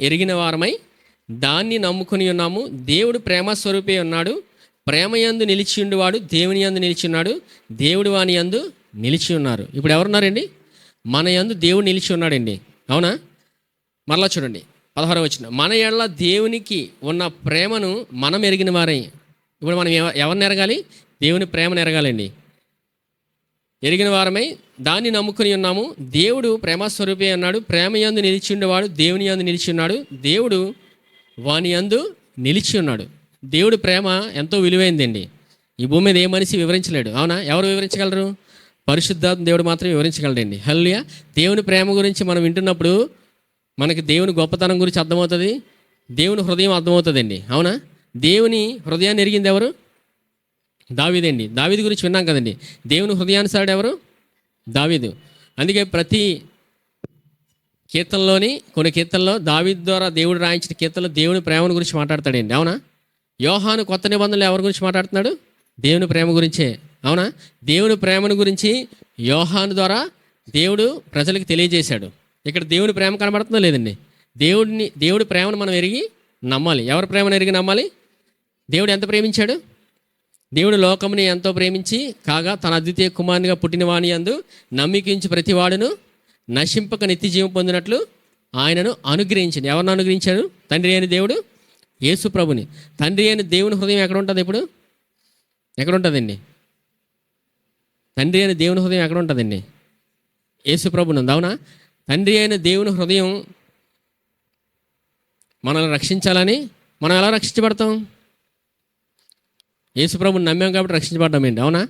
ఎరిగిన వారమై దాన్ని నమ్ముకొని ఉన్నాము. దేవుడు ప్రేమ స్వరూపే ఉన్నాడు. ప్రేమ యందు నిలిచి ఉండేవాడు దేవుని యందు నిలిచి ఉన్నాడు, దేవుడు వాని యందు నిలిచి ఉన్నారు. ఇప్పుడు ఎవరున్నారండి? మన యందు దేవుడు నిలిచి ఉన్నాడండి, అవునా? మరలా చూడండి 16వ వచనం. మన ఎడల దేవునికి ఉన్న ప్రేమను మనం ఎరిగిన వారై. ఇప్పుడు మనం ఎవరిని ఎరగాలి? దేవుని ప్రేమను ఎరగాలండి. ఎరిగిన వారమై దాన్ని నమ్ముకుని ఉన్నాము. దేవుడు ప్రేమస్వరూపే అన్నాడు. ప్రేమ యందు నిలిచి ఉండేవాడు దేవుని యందు నిలిచి ఉన్నాడు, దేవుడు వాని యందు నిలిచి ఉన్నాడు. దేవుడి ప్రేమ ఎంతో విలువైందండి. ఈ భూమి మీద ఏ మనిషి వివరించలేడు, అవునా? ఎవరు వివరించగలరు? పరిశుద్ధాత్మ దేవుడు మాత్రమే వివరించగలడండి. హల్లెలూయా. దేవుని ప్రేమ గురించి మనం వింటున్నప్పుడు మనకి దేవుని గొప్పతనం గురించి అర్థమవుతుంది, దేవుని హృదయం అర్థమవుతుందండి, అవునా? దేవుని హృదయాన్ని ఎరిగింది ఎవరు? దావీదండి. దావీదు గురించి విన్నాం కదండి. దేవుని హృదయానుసారుడు ఎవరు? దావీదు. అందుకే ప్రతి కొన్ని కీర్తనలో దావీదు ద్వారా దేవుడు రాయించిన కీర్తనలో దేవుని ప్రేమను గురించి మాట్లాడతాడండి, అవునా? యోహాను కొత్త నిబంధనలు ఎవరి గురించి మాట్లాడుతున్నాడు? దేవుని ప్రేమ గురించే, అవునా? దేవుని ప్రేమను గురించి యోహాను ద్వారా దేవుడు ప్రజలకు తెలియజేశాడు. ఇక్కడ దేవుని ప్రేమ కనబడుతుందో లేదండి? దేవుడి ప్రేమను మనం ఎరిగి నమ్మాలి. ఎవరి ప్రేమను ఎరిగి నమ్మాలి? దేవుడు ఎంత ప్రేమించాడు? దేవుడు లోకముని ఎంతో ప్రేమించి కాగా తన అద్వితీయ కుమారునిగా పుట్టిన వాని యందు నమ్మికించి ప్రతివాడును నశింపక నిత్య జీవం పొందినట్లు ఆయనను అనుగ్రహించింది. ఎవరిని అనుగ్రహించాడు? తండ్రి అయిన దేవుడు యేసు ప్రభుని. తండ్రి అయిన దేవుని హృదయం ఎక్కడ ఉంటుంది? ఇప్పుడు ఎక్కడ ఉంటుందండి? తండ్రి అయిన దేవుని హృదయం ఎక్కడ ఉంటుందండి? యేసు ప్రభుని ఉంది, అవునా? తండ్రి అయిన దేవుని హృదయం మనల్ని రక్షించాలని మనం ఎలా రక్షించబడతాం? యేసుప్రభుని నమ్మాం కాబట్టి రక్షించబడ్డామండి, అవునా?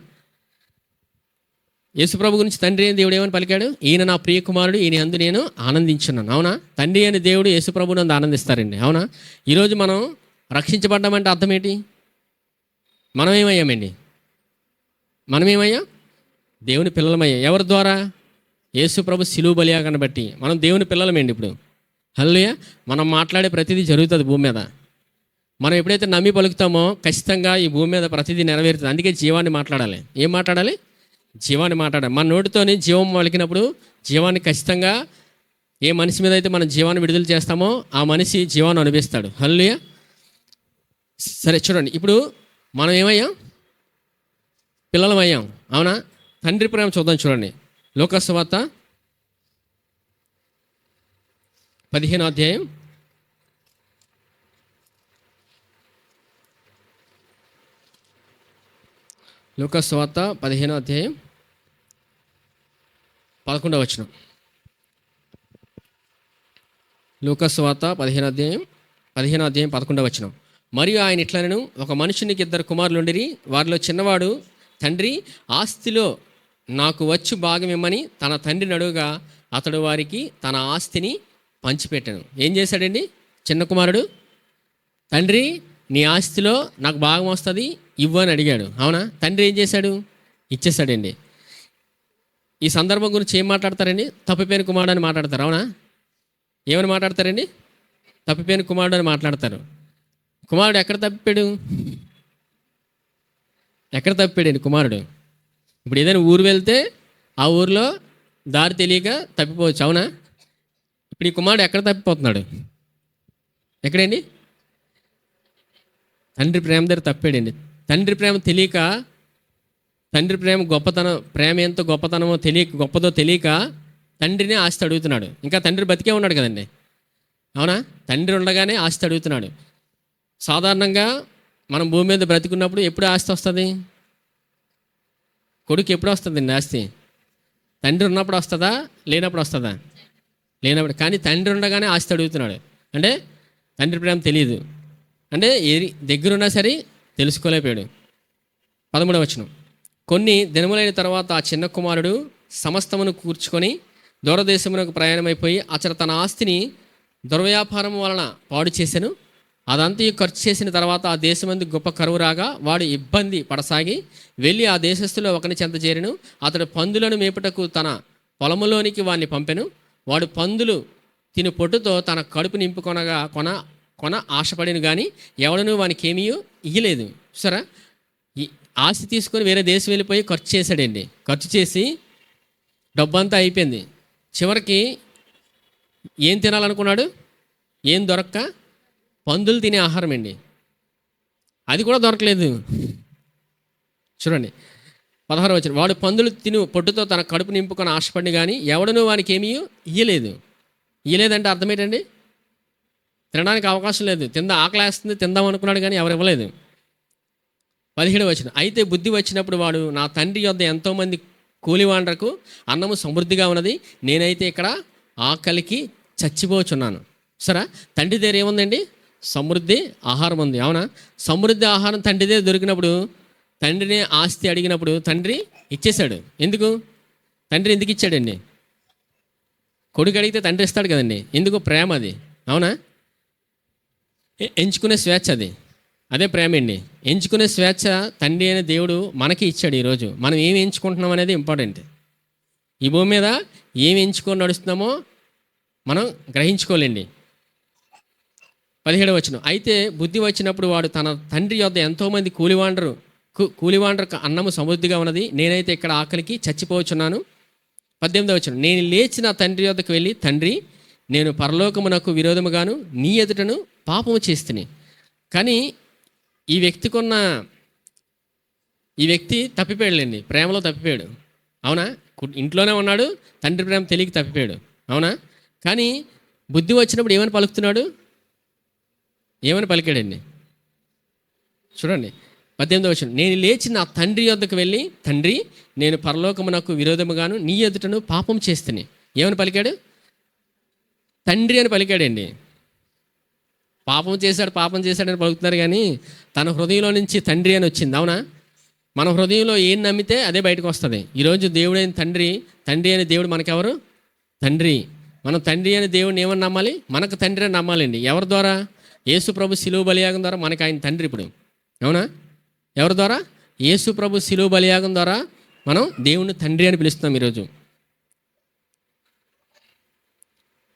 యేసుప్రభు గురించి తండ్రి అయిన దేవుడు ఏమని పలికాడు? ఈయన నా ప్రియ కుమారుడు, ఈయన యందు నేను ఆనందించున్నాను, అవునా? తండ్రి అయిన దేవుడు యేసుప్రభు నందు ఆనందిస్తారండి, అవునా? ఈరోజు మనం రక్షించబడ్డామంటే అర్థం ఏంటి? మనం ఏమయ్యాం? దేవుని పిల్లలమయ్యాం. ఎవరి ద్వారా? యేసుప్రభు శిలువ బలియాగాన్ని బట్టి మనం దేవుని పిల్లలమేండి ఇప్పుడు. హల్లెలూయా. మనం మాట్లాడే ప్రతిదీ జరుగుతుంది భూమి మీద. మనం ఎప్పుడైతే నమ్మి పలుకుతామో ఖచ్చితంగా ఈ భూమి మీద ప్రతిదీ నెరవేరుతుంది. అందుకే జీవాన్ని మాట్లాడాలి. ఏం మాట్లాడాలి? జీవాన్ని మాట్లాడాలి. మన నోటితోని జీవం పలికినప్పుడు జీవాన్ని ఖచ్చితంగా ఏ మనిషి మీద అయితే మనం జీవాన్ని విడుదల చేస్తామో ఆ మనిషి జీవాన్ని అనుభవిస్తాడు. హల్లెలూయా. సరే చూడండి, ఇప్పుడు మనం ఏమయ్యాం? పిల్లలమయ్యాం, అవునా? తండ్రి ప్రేమ చూద్దాం. చూడండి, లూకా సువార్త 15వ అధ్యాయం 15వ అధ్యాయం 11వ వచనం. లూకా సువార్త 15వ అధ్యాయం 11వ వచనం. మరియు ఆయన ఇట్లనెను, ఒక మనుషునికి 2 కుమారులుండిరి. వారిలో చిన్నవాడు, తండ్రి ఆస్తిలో నాకు వచ్చు భాగం ఇమ్మని తన తండ్రిని అడుగుగా అతడు వారికి తన ఆస్తిని పంచిపెట్టాను. ఏం చేశాడండి చిన్న కుమారుడు? తండ్రి నీ ఆస్తిలో నాకు భాగం వస్తుంది ఇవ్వు అని అడిగాడు. అవునా? తండ్రి ఏం చేశాడు? ఇచ్చేసాడండి. ఈ సందర్భం గురించి ఏం మాట్లాడతారండి? తప్పిపోయిన కుమారుడు అని మాట్లాడతారు. అవునా? ఏమని మాట్లాడతారండి? తప్పిపోయిన కుమారుడు అని మాట్లాడతారు. కుమారుడు ఎక్కడ తప్పిపోయాడు? ఎక్కడ తప్పిపోయాడండి కుమారుడు? ఇప్పుడు ఏదైనా ఊరు వెళ్తే ఆ ఊరిలో దారి తెలియక తప్పిపోవచ్చు. అవునా? ఇప్పుడు ఈ కుమారుడు ఎక్కడ తప్పిపోతున్నాడు? ఎక్కడండి? తండ్రి ప్రేమ దగ్గర తప్పాడండి. తండ్రి ప్రేమ తెలియక, తండ్రి ప్రేమ గొప్పతనం, ప్రేమ ఎంత గొప్పతనమో గొప్పదో తెలియక తండ్రిని ఆస్తి అడుగుతున్నాడు. ఇంకా తండ్రి బతికే ఉన్నాడు కదండి. అవునా? తండ్రి ఉండగానే ఆస్తి అడుగుతున్నాడు. సాధారణంగా మనం భూమి మీద బ్రతికున్నప్పుడు ఎప్పుడు ఆస్తి వస్తుంది? కొడుకు ఎప్పుడు వస్తుందండి ఆస్తి? తండ్రి ఉన్నప్పుడు వస్తుందా, లేనప్పుడు వస్తుందా? లేనప్పుడు. కానీ తండ్రి ఉండగానే ఆస్తి అడుగుతున్నాడు. అంటే తండ్రి ప్రేమ తెలియదు, అంటే దగ్గరున్నా సరే తెలుసుకోలేకపోయాడు. 13వ వచనం. కొన్ని దినములైన తర్వాత ఆ చిన్న కుమారుడు సమస్తమును కూర్చుకొని దూరదేశమునకు ప్రయాణమైపోయి అతడు తన ఆస్తిని దుర్వ్యాపారం వలన పాడు చేశాను. అదంతా ఖర్చు చేసిన తర్వాత ఆ దేశమందు గొప్ప కరువు రాగా వాడు ఇబ్బంది పడసాగి వెళ్ళి ఆ దేశస్థులో ఒకని చెంత చేరెను. అతడు పందులను మేపుటకు తన పొలములోనికి వాడిని పంపెను. వాడు పందులు తిని పొట్టుతో తన కడుపు నింపుకొనగా కొన ఆశపడిను, కానీ ఎవడనూ వానికి ఏమీ ఇయ్యలేదు. సరే, ఈ ఆస్తి తీసుకొని వేరే దేశం వెళ్ళిపోయి ఖర్చు చేశాడండి. ఖర్చు చేసి డబ్బంతా అయిపోయింది. చివరికి ఏం తినాలనుకున్నాడు? ఏం దొరక్క పందులు తినే ఆహారం అండి. అది కూడా దొరకలేదు. చూడండి 16వ వచనం. వాడు పందులు తిను పొట్టుతో తన కడుపు నింపుకొని ఆశపడి, కానీ ఎవడనూ వానికి ఏమీ ఇయ్యలేదు. ఇయ్యలేదంటే అర్థం ఏంటండి? తినడానికి అవకాశం లేదు. ఆకలి వేస్తుంది, తిందాం అనుకున్నాడు, కానీ ఎవరు ఇవ్వలేదు. 17వ వచనం. అయితే బుద్ధి వచ్చినప్పుడు వాడు, నా తండ్రి యొద్ద ఎంతోమంది కూలివాండ్రకు అన్నము సమృద్ధిగా ఉన్నది, నేనైతే ఇక్కడ ఆకలికి చచ్చిపోచున్నాను. సరే, తండ్రి దగ్గర ఏముందండి? సమృద్ధి ఆహారం ఉంది. అవునా? సమృద్ధి ఆహారం తండ్రి దగ్గర దొరికినప్పుడు, తండ్రిని ఆస్తి అడిగినప్పుడు తండ్రి ఇచ్చేశాడు. ఎందుకు? తండ్రి ఎందుకు ఇచ్చాడండి? కొడుకు అడిగితే తండ్రి ఇస్తాడు కదండి. ఎందుకు? ప్రేమ అది. అవునా? ఎంచుకునే స్వేచ్ఛ అది. అదే ప్రేమ అండి. ఎంచుకునే స్వేచ్ఛ తండ్రి అనే దేవుడు మనకి ఇచ్చాడు. ఈరోజు మనం ఏమి ఎంచుకుంటున్నాం అనేది ఇంపార్టెంట్. ఈ భూమి మీద ఏమి ఎంచుకొని నడుస్తున్నామో మనం గ్రహించుకోలేండి. 17వ వచనం. అయితే బుద్ధి వచ్చినప్పుడు వాడు తన తండ్రి యొద్ద ఎంతోమంది కూలివాండ్రకు అన్నము సమృద్ధిగా ఉన్నది, నేనైతే ఇక్కడ ఆకలికి చచ్చిపోవచ్చున్నాను. 18వ వచనం. నేను లేచి నా తండ్రి యొద్దకు వెళ్ళి, తండ్రి, నేను పరలోకమునకు విరోధముగాను నీ ఎదుటను పాపము చేస్తుని. కానీ ఈ వ్యక్తి తప్పిపోయాడులేండి, ప్రేమలో తప్పిపోయాడు. అవునా? ఇంట్లోనే ఉన్నాడు, తండ్రి ప్రేమ తెలియక తప్పిపోయాడు. అవునా? కానీ బుద్ధి వచ్చినప్పుడు ఏమని పలుకుతున్నాడు? ఏమని పలికాడండి? చూడండి 18వ వచనం. నేను లేచి నా తండ్రి యొద్దకు వెళ్ళి, తండ్రి, నేను పరలోకమునకు విరోధముగాను నీ ఎదుటను పాపం చేస్తుని. ఏమని పలికాడు? తండ్రి అని పలికాడండి. పాపం చేశాడని పలుకుతున్నారు, కానీ తన హృదయంలో నుంచి తండ్రి అని వచ్చింది. అవునా? మన హృదయంలో ఏం నమ్మితే అదే బయటకు వస్తుంది. ఈరోజు దేవుడైన తండ్రి అనే దేవుడు మనకెవరు? తండ్రి. మనం తండ్రి అనే దేవుడిని ఏమని నమ్మాలి? మనకు తండ్రి అని నమ్మాలండి. ఎవరి ద్వారా? యేసు ప్రభు శిలువ బలియాగం ద్వారా మనకు ఆయన తండ్రి ఇప్పుడు. అవునా? ఎవరి ద్వారా? యేసు ప్రభు శిలువ బలియాగం ద్వారా మనం దేవుని తండ్రి అని పిలుస్తున్నాం ఈరోజు.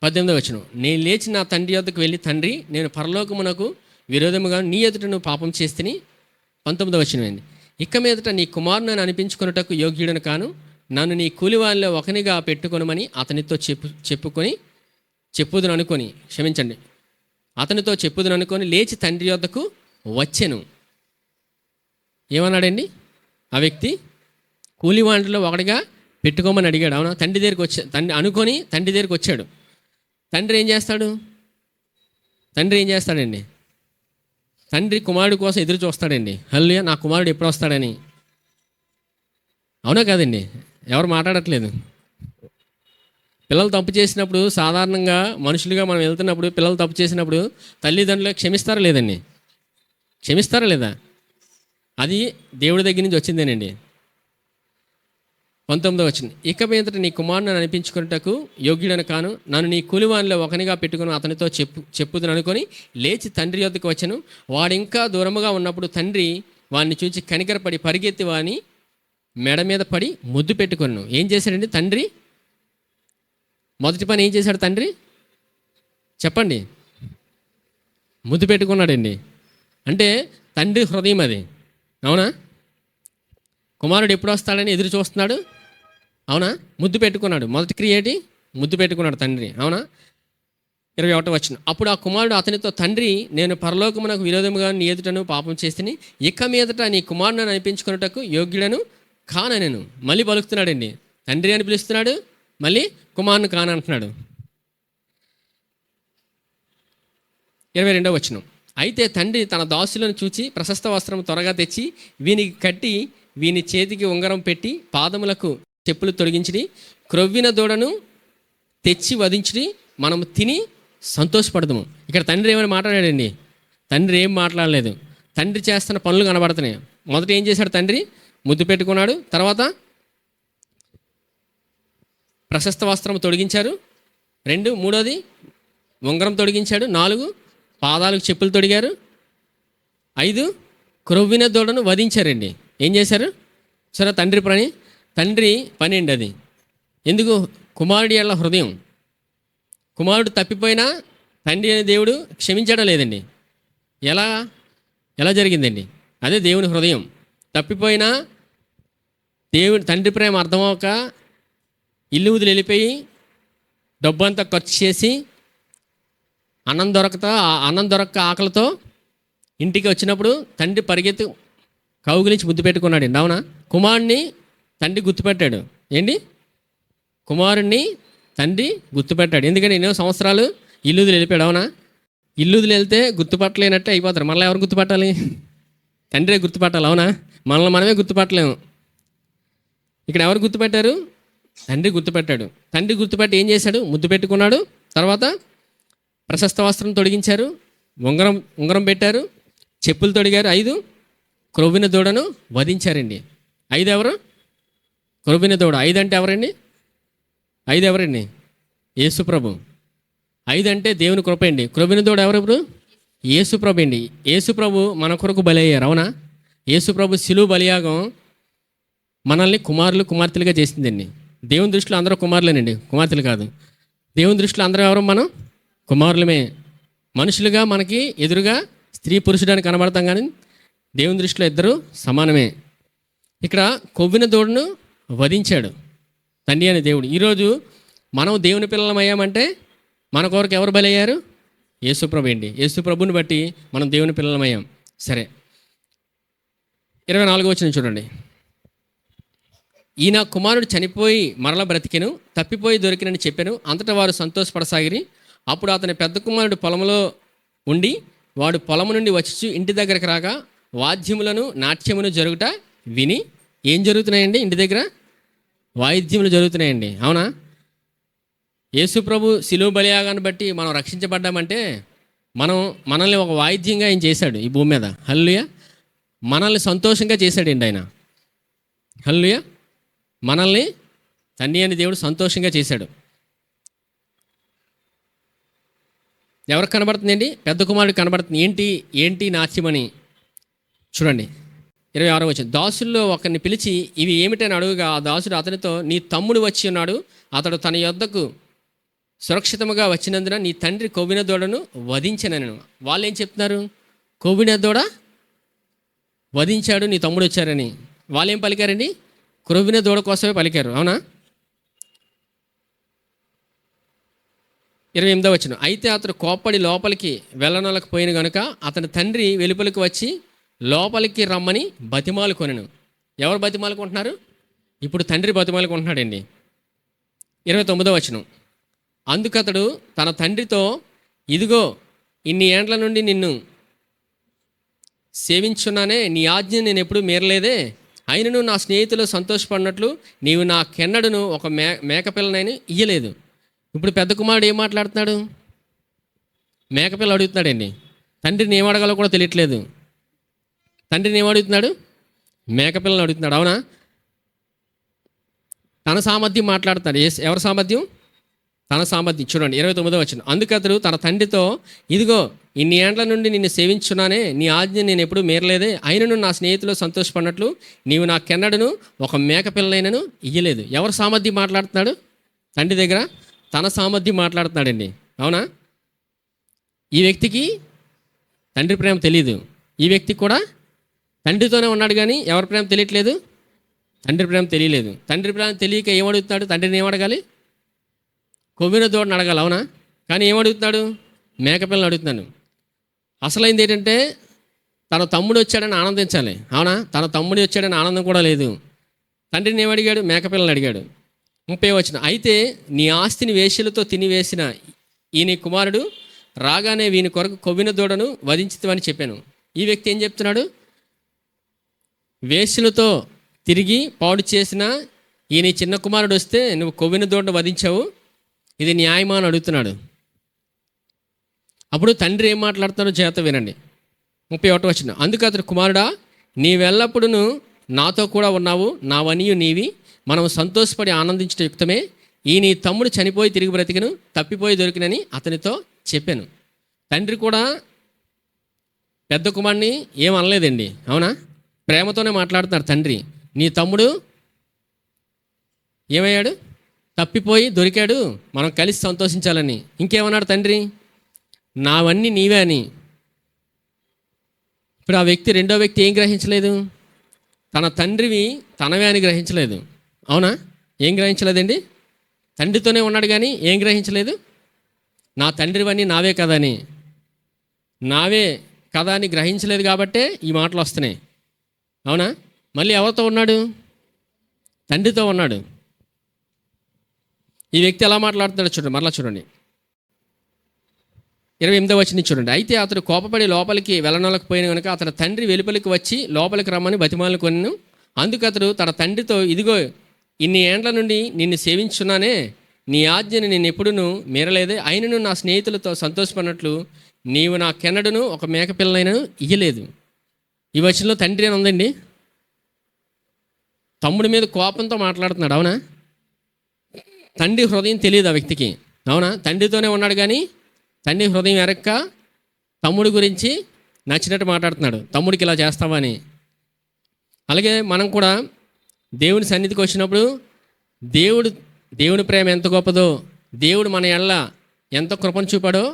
18వ వచనం. నేను లేచి నా తండ్రి యొద్దకు వెళ్ళి, తండ్రి, నేను పరలోకమునకు విరోధముగా నీ ఎదుట నువ్వు పాపం చేస్తుని. 19వ వచనం ఏంది? ఇక మీదట నీ కుమారుని అనిపించుకున్నటకు యోగ్యుడను కాను, నన్ను నీ కూలివాళ్ళలో ఒకనిగా పెట్టుకొనమని అతనితో చెప్పుదును అనుకొని లేచి తండ్రి యొద్దకు వచ్చెను. ఏమన్నాడండి ఆ వ్యక్తి? కూలివాండ్లో ఒకటిగా పెట్టుకోమని అడిగాడు. అవునా? తండ్రి దగ్గరికి వచ్చాడు. తండ్రి ఏం చేస్తాడండి? తండ్రి కుమారుడు కోసం ఎదురు చూస్తాడండి. హల్లెలూయా, నా కుమారుడు ఎప్పుడు వస్తాడని. అవునా కాదండి? ఎవరు మాట్లాడట్లేదు. పిల్లలు తప్పు చేసినప్పుడు, సాధారణంగా మనుషులుగా మనం వెళ్తున్నప్పుడు పిల్లలు తప్పు చేసినప్పుడు తల్లిదండ్రులు క్షమిస్తారా లేదండి? క్షమిస్తారా లేదా? అది దేవుడి దగ్గర నుంచి వచ్చిందేనండి. 19వ ఇక మీదట నీ కుమారుని అనిపించుకున్నటకు యోగ్యుడను కాను, నన్ను నీ కూలివానిలో ఒకనిగా పెట్టుకుని అతనితో చెప్పుదును అనుకొని లేచి తండ్రి యొద్దకు వచ్చెను. వాడు ఇంకా దూరముగా ఉన్నప్పుడు తండ్రి వాడిని చూచి కనికరపడి పరిగెత్తి వాని మెడ మీద పడి ముద్దు పెట్టుకొను. ఏం చేశాడండి తండ్రి? మొదటి పని ఏం చేశాడు తండ్రి? చెప్పండి. ముద్దు పెట్టుకున్నాడండి. అంటే తండ్రి హృదయం అది, అవునా? కుమారుడు ఎప్పుడు వస్తాడని ఎదురు చూస్తున్నాడు, అవునా? ముద్దు పెట్టుకున్నాడు. మొదటి క్రియేటి ముద్దు పెట్టుకున్నాడు తండ్రి, అవునా? 21 అప్పుడు ఆ కుమారుడు అతనితో, తండ్రి, నేను పరలోకమునకు విరోధముగా నీ ఎదుటను పాపం చేస్తేని ఇక మీదట నీ కుమారుని అనిపించుకున్నటకు యోగ్యుడను కాననెను. మళ్ళీ పలుకుతున్నాడండి. తండ్రి అని పిలుస్తున్నాడు, మళ్ళీ కుమారుని కానంటున్నాడు. 22 అయితే తండ్రి తన దాసులను చూచి ప్రశస్త వస్త్రం త్వరగా తెచ్చి వీనికి కట్టి వీని చేతికి ఉంగరం పెట్టి పాదములకు చెప్పులు తొలగించి క్రొవ్విన దూడను తెచ్చి వధించి మనము తిని సంతోషపడదాము. ఇక్కడ తండ్రి ఏమైనా మాట్లాడాడండి? తండ్రి ఏం మాట్లాడలేదు. తండ్రి చేస్తున్న పనులు కనబడుతున్నాయి. మొదట ఏం చేశాడు తండ్రి? ముద్దు పెట్టుకున్నాడు. తర్వాత ప్రశస్త వస్త్రం తొడిగించారు. 2, 3 ఉంగరం తొడిగించాడు. 4 పాదాలకు చెప్పులు తొడిగారు. 5 క్రొవ్విన దూడను వధించారండి. ఏం చేశారు? సరే, తండ్రి పని అండి అది. ఎందుకు? కుమారుడి యొక్క హృదయం. కుమారుడు తప్పిపోయినా తండ్రి అనే దేవుడు క్షమించడం లేదండి. ఎలా జరిగిందండి? అదే దేవుని హృదయం. తప్పిపోయినా తండ్రి ప్రేమ అర్థమవక ఇల్లు వదిలి వెళ్ళిపోయి డబ్బంతా ఖర్చు చేసి అన్నం దొరక్క ఆకలితో ఇంటికి వచ్చినప్పుడు తండ్రి పరిగెత్తి కౌగిలించి ముద్దు పెట్టుకున్నాడు. అవునా? కుమారుడిని తండ్రి గుర్తుపెట్టాడు. ఏంటి? కుమారుడిని తండ్రి గుర్తుపెట్టాడు. ఎందుకంటే ఎన్నో సంవత్సరాలు ఇల్లు వదిలి వెళ్ళిపోయాడు. అవునా? ఇల్లు వదిలి వెళ్తే గుర్తుపట్టలేనట్టే అయిపోతారు. మళ్ళీ ఎవరు గుర్తుపట్టాలి? తండ్రే గుర్తుపట్టాలి. అవునా? మనల్ని మనమే గుర్తుపట్టలేము. ఇక్కడ ఎవరు గుర్తుపెట్టారు? తండ్రి గుర్తుపెట్టాడు. తండ్రి గుర్తుపెట్టి ఏం చేశాడు? ముద్దు పెట్టుకున్నాడు. తర్వాత ప్రశస్త వస్త్రం తొడిగించారు. ఉంగరం పెట్టారు. చెప్పులు తొడిగారు. 5 క్రొవ్విన దూడను వధించారండి. 5 ఎవరు? క్రొవ్విన దూడ. 5 అంటే ఎవరండి? 5 ఎవరండి? యేసుప్రభు. 5 అంటే దేవుని కృప అండి. క్రొవ్విన దూడ ఎవరు? ఇప్పుడు యేసుప్రభు అండి. యేసుప్రభు మన కొరకు బలి అయ్యారు. అవునా? యేసుప్రభు శిలువ బలియాగం మనల్ని కుమార్తెలుగా చేసిందండి. దేవుని దృష్టిలో అందరూ కుమారులేనండి, కుమార్తెలు కాదు. దేవుని దృష్టిలో అందరూ ఎవరు? మనం కుమారులమే. మనుషులుగా మనకి ఎదురుగా స్త్రీ పురుషుడానికి కనబడతాం, కానీ దేవుని దృష్టిలో ఇద్దరు సమానమే. ఇక్కడ కొవ్విన దూడను వధించాడు తండ్రి అనే దేవుడు. ఈరోజు మనం దేవుని పిల్లలం అయ్యామంటే మన కొరకు ఎవరు బలయ్యారు? యేసుప్రభు అండి. యేసుప్రభుని బట్టి మనం దేవుని పిల్లలం అయ్యాం. సరే, 24 చూడండి. ఈయన కుమారుడు చనిపోయి మరల బ్రతికెను, తప్పిపోయి దొరికినని చెప్పాను. అంతటా వారు సంతోషపడసాగిరి. అప్పుడు అతని పెద్ద కుమారుడు పొలంలో ఉండి వాడు పొలము నుండి వచ్చి ఇంటి దగ్గరకు రాగా వాద్యములను నాట్యమును జరుగుట విని. ఏం జరుగుతున్నాయండి? ఇంటి దగ్గర వాయిద్యములు జరుగుతున్నాయండి. అవునా? యేసుప్రభు శిలువ బలియాగాన్ని బట్టి మనం రక్షించబడ్డామంటే మనల్ని ఒక వాయిద్యంగా ఆయన చేశాడు ఈ భూమి మీద. హల్లెలూయా. మనల్ని సంతోషంగా చేశాడండి ఆయన. హల్లెలూయా. మనల్ని తండ్రి అని దేవుడు సంతోషంగా చేశాడు. ఎవరికి కనబడుతుందండి? పెద్ద కుమారుడికి కనబడుతుంది. ఏంటి నాట్యమని చూడండి. 26 దాసుల్లో ఒకరిని పిలిచి ఇవి ఏమిటని అడుగుగా ఆ దాసుడు అతనితో, నీ తమ్ముడు వచ్చి ఉన్నాడు, అతడు తన యొద్దకు సురక్షితముగా వచ్చినందున నీ తండ్రి కొవ్విన దూడను వధించనను. వాళ్ళు ఏం చెప్తున్నారు? కొవ్విన దూడ వధించాడు, నీ తమ్ముడు వచ్చారని. వాళ్ళు ఏం పలికారండి? క్రొవ్విన దూడ కోసమే పలికారు. అవునా? 28 అయితే అతడు కోప్పడి లోపలికి వెళ్ళనొలకపోయిన గనుక అతని తండ్రి వెలుపలికి వచ్చి లోపలికి రమ్మని బతిమాలుకొనెను. ఎవరు బతిమాలుకుంటున్నారు? ఇప్పుడు తండ్రి బతిమాలుకుంటున్నాడండి. 29 అందుకతడు తన తండ్రితో, ఇదిగో ఇన్ని ఏండ్ల నుండి నిన్ను సేవించున్నానే, నీ ఆజ్ఞ నేను ఎప్పుడు మీరలేదే. అయినను నా స్నేహితులు సంతోషపడినట్లు నీవు నాకెన్నడను ఒక మేకపిల్లనైనా ఇయ్యలేదు. ఇప్పుడు పెద్ద కుమారుడు ఏం మాట్లాడుతున్నాడు? మేకపిల్ల అడుగుతున్నాడండి. తండ్రిని ఏం అడగాలో కూడా తెలియట్లేదు. తండ్రిని ఏం అడుగుతున్నాడు? మేకపిల్లని అడుగుతున్నాడు. అవునా? తన సామర్థ్యం మాట్లాడుతున్నాడు. ఎవరి సామర్థ్యం? తన సామర్థ్యం. చూడండి 29వ వచనం. అందుకు అతడు తన తండ్రితో, ఇదిగో ఇన్ని ఏండ్ల నుండి నిన్ను సేవించున్నానే, నీ ఆజ్ఞ నేను ఎప్పుడూ మీరలేదే, అయినను నా స్నేహితులు సంతోషపడినట్లు నీవు నాకెన్నడను ఒక మేక పిల్లనైనను ఇయ్యలేదు. ఎవరి సామర్థ్యం మాట్లాడుతున్నాడు? తండ్రి దగ్గర తన సామర్థ్యం మాట్లాడుతున్నాడండి. అవునా? ఈ వ్యక్తికి తండ్రి ప్రేమ తెలియదు. ఈ వ్యక్తి కూడా తండ్రితోనే ఉన్నాడు, కానీ ఎవరి ప్రేమ తెలియట్లేదు? తండ్రి ప్రేమ తెలియలేదు. తండ్రి ప్రేమ తెలియక ఏమడుగుతాడు? తండ్రిని ఏమడగాలి? కొవ్విన దూడని అడగాలి. అవునా? కానీ ఏమడుగుతున్నాడు? మేకపిల్లని అడుగుతున్నాడు. అసలైంది ఏంటంటే తన తమ్ముడు వచ్చాడని ఆనందించాలి. అవునా? తన తమ్ముడు వచ్చాడని ఆనందం కూడా లేదు. తండ్రిని ఏమడిగాడు? మేకపిల్లని అడిగాడు. 30వ వచనం. అయితే నీ ఆస్తిని వేశ్యలతో తినివేసిన ఈ నీ కుమారుడు రాగానే వీని కొరకు కొవ్విన దూడను వధించుతామని చెప్పాను. ఈ వ్యక్తి ఏం చెప్తున్నాడు? వేశ్యలతో తిరిగి పాడు చేసిన ఈ నీ చిన్న కుమారుడు వస్తే నువ్వు కొవ్విన దూడను వధించావు, ఇది న్యాయమా అని అడుగుతున్నాడు. అప్పుడు తండ్రి ఏం మాట్లాడుతున్నాడో చేత వినండి. 31వ వచనం. అందుకు అతడు, కుమారుడా నీవెల్లప్పుడూ నాతో కూడా ఉన్నావు, నావనియు నీవి, మనం సంతోషపడి ఆనందించట యుక్తమే. ఈ నీ తమ్ముడు చనిపోయి తిరిగి బ్రతికిను, తప్పిపోయి దొరికినని అతనితో చెప్పాను. తండ్రి కూడా పెద్ద కుమారుని ఏమనలేదండి. అవునా? ప్రేమతోనే మాట్లాడుతున్నాడు తండ్రి. నీ తమ్ముడు ఏమయ్యాడు? తప్పిపోయి దొరికాడు, మనం కలిసి సంతోషించాలని. ఇంకేమన్నాడు తండ్రి? నావన్నీ నీవే అని. ఇప్పుడు ఆ వ్యక్తి, రెండో వ్యక్తి ఏం గ్రహించలేదు? తన తండ్రివి తనవే అని గ్రహించలేదు. అవునా? ఏం గ్రహించలేదండి? తండ్రితోనే ఉన్నాడు, కానీ ఏం గ్రహించలేదు? నా తండ్రివన్నీ నావే కదా అని. నావే కదా అని గ్రహించలేదు కాబట్టే ఈ మాటలు వస్తున్నాయి. అవునా? మళ్ళీ ఎవరితో ఉన్నాడు? తండ్రితో ఉన్నాడు. ఈ వ్యక్తి ఎలా మాట్లాడుతున్నాడో చూడండి, మరలా చూడండి. 28వ వచనం చూడండి. అయితే అతడు కోపపడి లోపలికి వెళ్ళనలేకపోయిన కనుక అతని తండ్రి వెలుపలికి వచ్చి లోపలికి రమ్మని బతిమాలను కొనెను. అందుకు అతడు తన తండ్రితో, ఇదిగో ఇన్ని ఏండ్ల నుండి నిన్ను సేవించున్నానే, నీ ఆజ్ఞని నేను ఎప్పుడునూ మీరలేదే, అయినను నా స్నేహితులతో సంతోషపడినట్లు నీవు నాకెన్నడను ఒక మేకపిల్లనైనా ఇయ్యలేదు. ఈ వచనంలో తండ్రి అని ఉందండి. తమ్ముడి మీద కోపంతో మాట్లాడుతున్నాడు. అవునా? తండ్రి హృదయం తెలియదు ఆ వ్యక్తికి. అవునా? తండ్రితోనే ఉన్నాడు, కానీ తండ్రి హృదయం ఎరక్క తమ్ముడి గురించి నచ్చినట్టు మాట్లాడుతున్నాడు. తమ్ముడికి ఇలా చేస్తావా అని. అలాగే మనం కూడా దేవుని సన్నిధికి వచ్చినప్పుడు దేవుని ప్రేమ ఎంత గొప్పదో, దేవుడు మన ఎడల ఎంత కృపను చూపాడో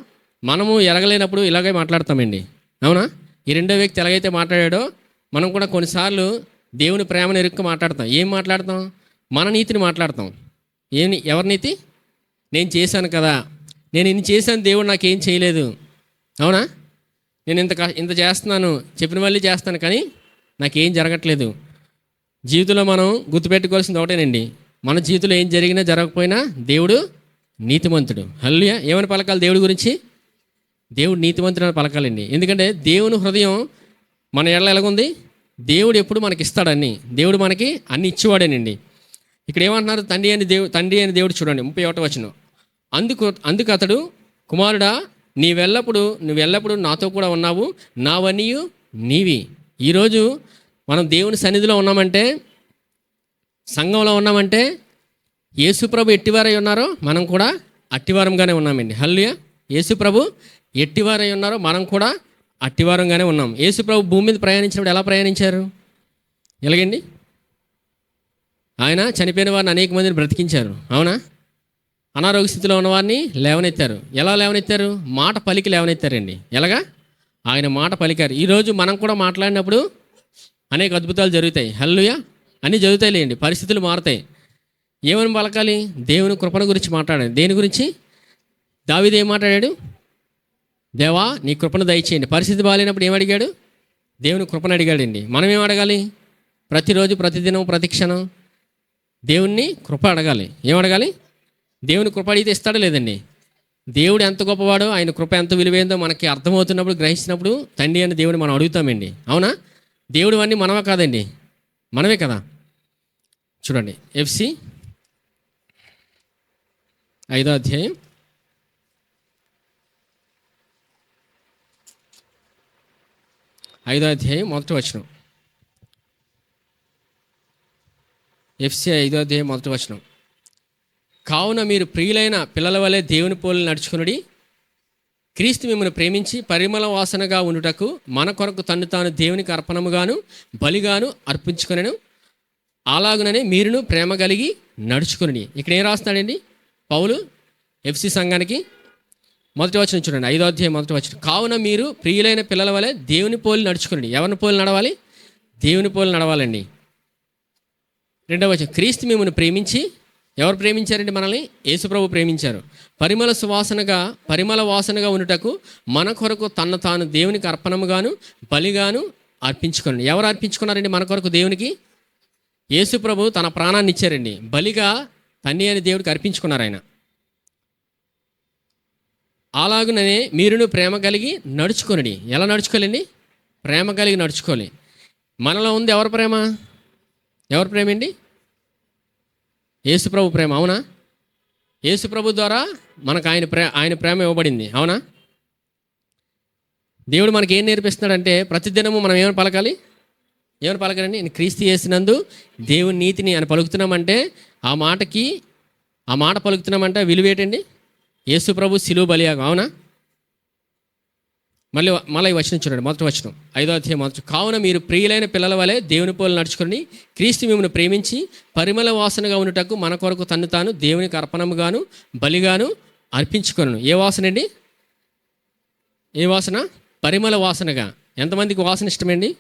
మనము ఎరగలేనప్పుడు ఇలాగే మాట్లాడతామండి. అవునా? ఈ రెండో వ్యక్తి ఎలాగైతే మాట్లాడాడో మనం కూడా కొన్నిసార్లు దేవుని ప్రేమను ఎరుక్కు మాట్లాడతాం. ఏం మాట్లాడతాం? మన నీతిని మాట్లాడతాం. ఎవరి నీతి? నేను చేశాను కదా, నేను ఇన్ని చేశాను, దేవుడు నాకేం చేయలేదు. అవునా? నేను ఇంత చేస్తున్నాను, చెప్పిన మళ్ళీ చేస్తాను, కానీ నాకేం జరగట్లేదు. జీవితంలో మనం గుర్తుపెట్టుకోవాల్సింది ఒకటేనండి, మన జీవితంలో ఏం జరిగినా జరగకపోయినా దేవుడు నీతిమంతుడు. హల్లెలూయా. ఏమని పలకాలి దేవుడి గురించి? దేవుడు నీతిమంతుడు అని పలకాలండి. ఎందుకంటే దేవుని హృదయం మన ఎడల ఎలాగుంది? దేవుడు ఎప్పుడు మనకి ఇస్తాడని, దేవుడు మనకి అన్ని ఇచ్చేవాడేనండి. ఇక్కడ ఏమంటున్నారు? తండ్రి అని దేవుడు చూడండి 31వ వచనం. అందుకు అతడు, కుమారుడా నువ్వెల్లప్పుడు నాతో కూడా ఉన్నావు, నావన్నీయు నీవి. ఈరోజు మనం దేవుని సన్నిధిలో ఉన్నామంటే, సంఘంలో ఉన్నామంటే, యేసుప్రభు ఎట్టివారై ఉన్నారో మనం కూడా అట్టివారంగానే ఉన్నామండి. హల్లెలూయా. యేసుప్రభు ఎట్టివారై ఉన్నారో మనం కూడా అట్టివారంగానే ఉన్నాం. యేసుప్రభు భూమి మీద ప్రయాణించినప్పుడు ఎలా ప్రయాణించారు? ఎలాగండి? ఆయన చనిపోయిన వారిని అనేక మందిని బ్రతికించారు. అవునా? అనారోగ్య స్థితిలో ఉన్నవారిని లేవనెత్తారు. ఎలా లేవనెత్తారు? మాట పలికి లేవనెత్తారండి. ఎలాగా? ఆయన మాట పలికారు. ఈరోజు మనం కూడా మాట్లాడినప్పుడు అనేక అద్భుతాలు జరుగుతాయి. హల్లెలూయా. అన్నీ జరుగుతాయిలేండి, పరిస్థితులు మారుతాయి. ఏమని పలకాలి? దేవుని కృపణ గురించి మాట్లాడాలి. దేని గురించి? దావీదు ఏం మాట్లాడాడు? దేవా నీ కృపను దయచేయండి. పరిస్థితి బాగాలేనప్పుడు ఏమడిగాడు? దేవుని కృపను అడిగాడండి. మనం ఏం అడగాలి? ప్రతిరోజు, ప్రతిదినం, ప్రతిక్షణం దేవుణ్ణి కృప అడగాలి. ఏమడగాలి? దేవుని కృప అడిగితే ఇస్తాడో లేదండి. దేవుడు ఎంత గొప్పవాడో, ఆయన కృప ఎంత విలువైందో మనకి అర్థమవుతున్నప్పుడు, గ్రహించినప్పుడు తండ్రి అని దేవుని మనం అడుగుతామండి. అవునా? దేవుడు అన్నీ మనమే కాదండి, మనమే కదా. చూడండి ఎఫ్సి 5వ అధ్యాయం 1వ వచనం. ఎఫ్సి 5:1. కావున మీరు ప్రియులైన పిల్లల వలె దేవుని పోలి నడుచుకునుడి. క్రీస్తు మిమ్మల్ని ప్రేమించి పరిమళ వాసనగా ఉండుటకు మన కొరకు తన్ను తాను దేవునికి అర్పణముగాను బలిగాను అర్పించుకొనెను. అలాగుననే మీరును ప్రేమ కలిగి నడుచుకుని. ఇక్కడ ఏం రాస్తాడండి పౌలు ఎఫ్సి సంఘానికి? 1 చూడండి, 5:1. కావున మీరు ప్రియులైన పిల్లల వలె దేవుని పోలి నడుచుకుని. ఎవరిని పోలి నడవాలి? దేవుని పోలి నడవాలండి. 2 క్రీస్తు మిమ్మల్ని ప్రేమించి, ఎవరు ప్రేమించారండి మనల్ని? యేసుప్రభు ప్రేమించారు. పరిమళ వాసనగా ఉండుటకు మన కొరకు తన్ను తాను దేవునికి అర్పణముగాను బలిగాను అర్పించుకోండి. ఎవరు అర్పించుకున్నారండి మన కొరకు దేవునికి? యేసుప్రభు తన ప్రాణాన్ని ఇచ్చారండి. బలిగా తండ్రి అని దేవుడికి అర్పించుకున్నారు ఆయన. అలాగుననే మీరును ప్రేమ కలిగి నడుచుకోనండి. ఎలా నడుచుకోవాలండి? ప్రేమ కలిగి నడుచుకోవాలి. మనలో ఉంది ఎవరి ప్రేమ? ఎవరి ప్రేమ అండి? యేసుప్రభు ప్రేమ. అవునా? యేసుప్రభు ద్వారా మనకు ఆయన ప్రేమ ఇవ్వబడింది. అవునా? దేవుడు మనకి ఏం నేర్పిస్తున్నాడంటే ప్రతిదినము మనం ఏమని పలకాలి? ఏమని పలకాలండి? నేను క్రీస్తు యేసునందు దేవుని నీతిని అని పలుకుతున్నామంటే ఆ మాట పలుకుతున్నామంటే విలువ ఏంటండి? యేసుప్రభు శిలువ బలియాగం. అవునా? మళ్ళీ ఈ వచనం చూడండి, 1 5:1. కావున మీరు ప్రియులైన పిల్లల వలె దేవుని పోలి నడుచుకుని క్రీస్తు మిమ్మల్ని ప్రేమించి పరిమళ వాసనగా ఉండుటకు మన కొరకు తన్ను తాను దేవునికి అర్పణముగాను బలిగాను అర్పించుకొను. ఏ వాసన అండి? ఏ వాసన? పరిమళ వాసనగా. ఎంతమందికి వాసన ఇష్టమండి?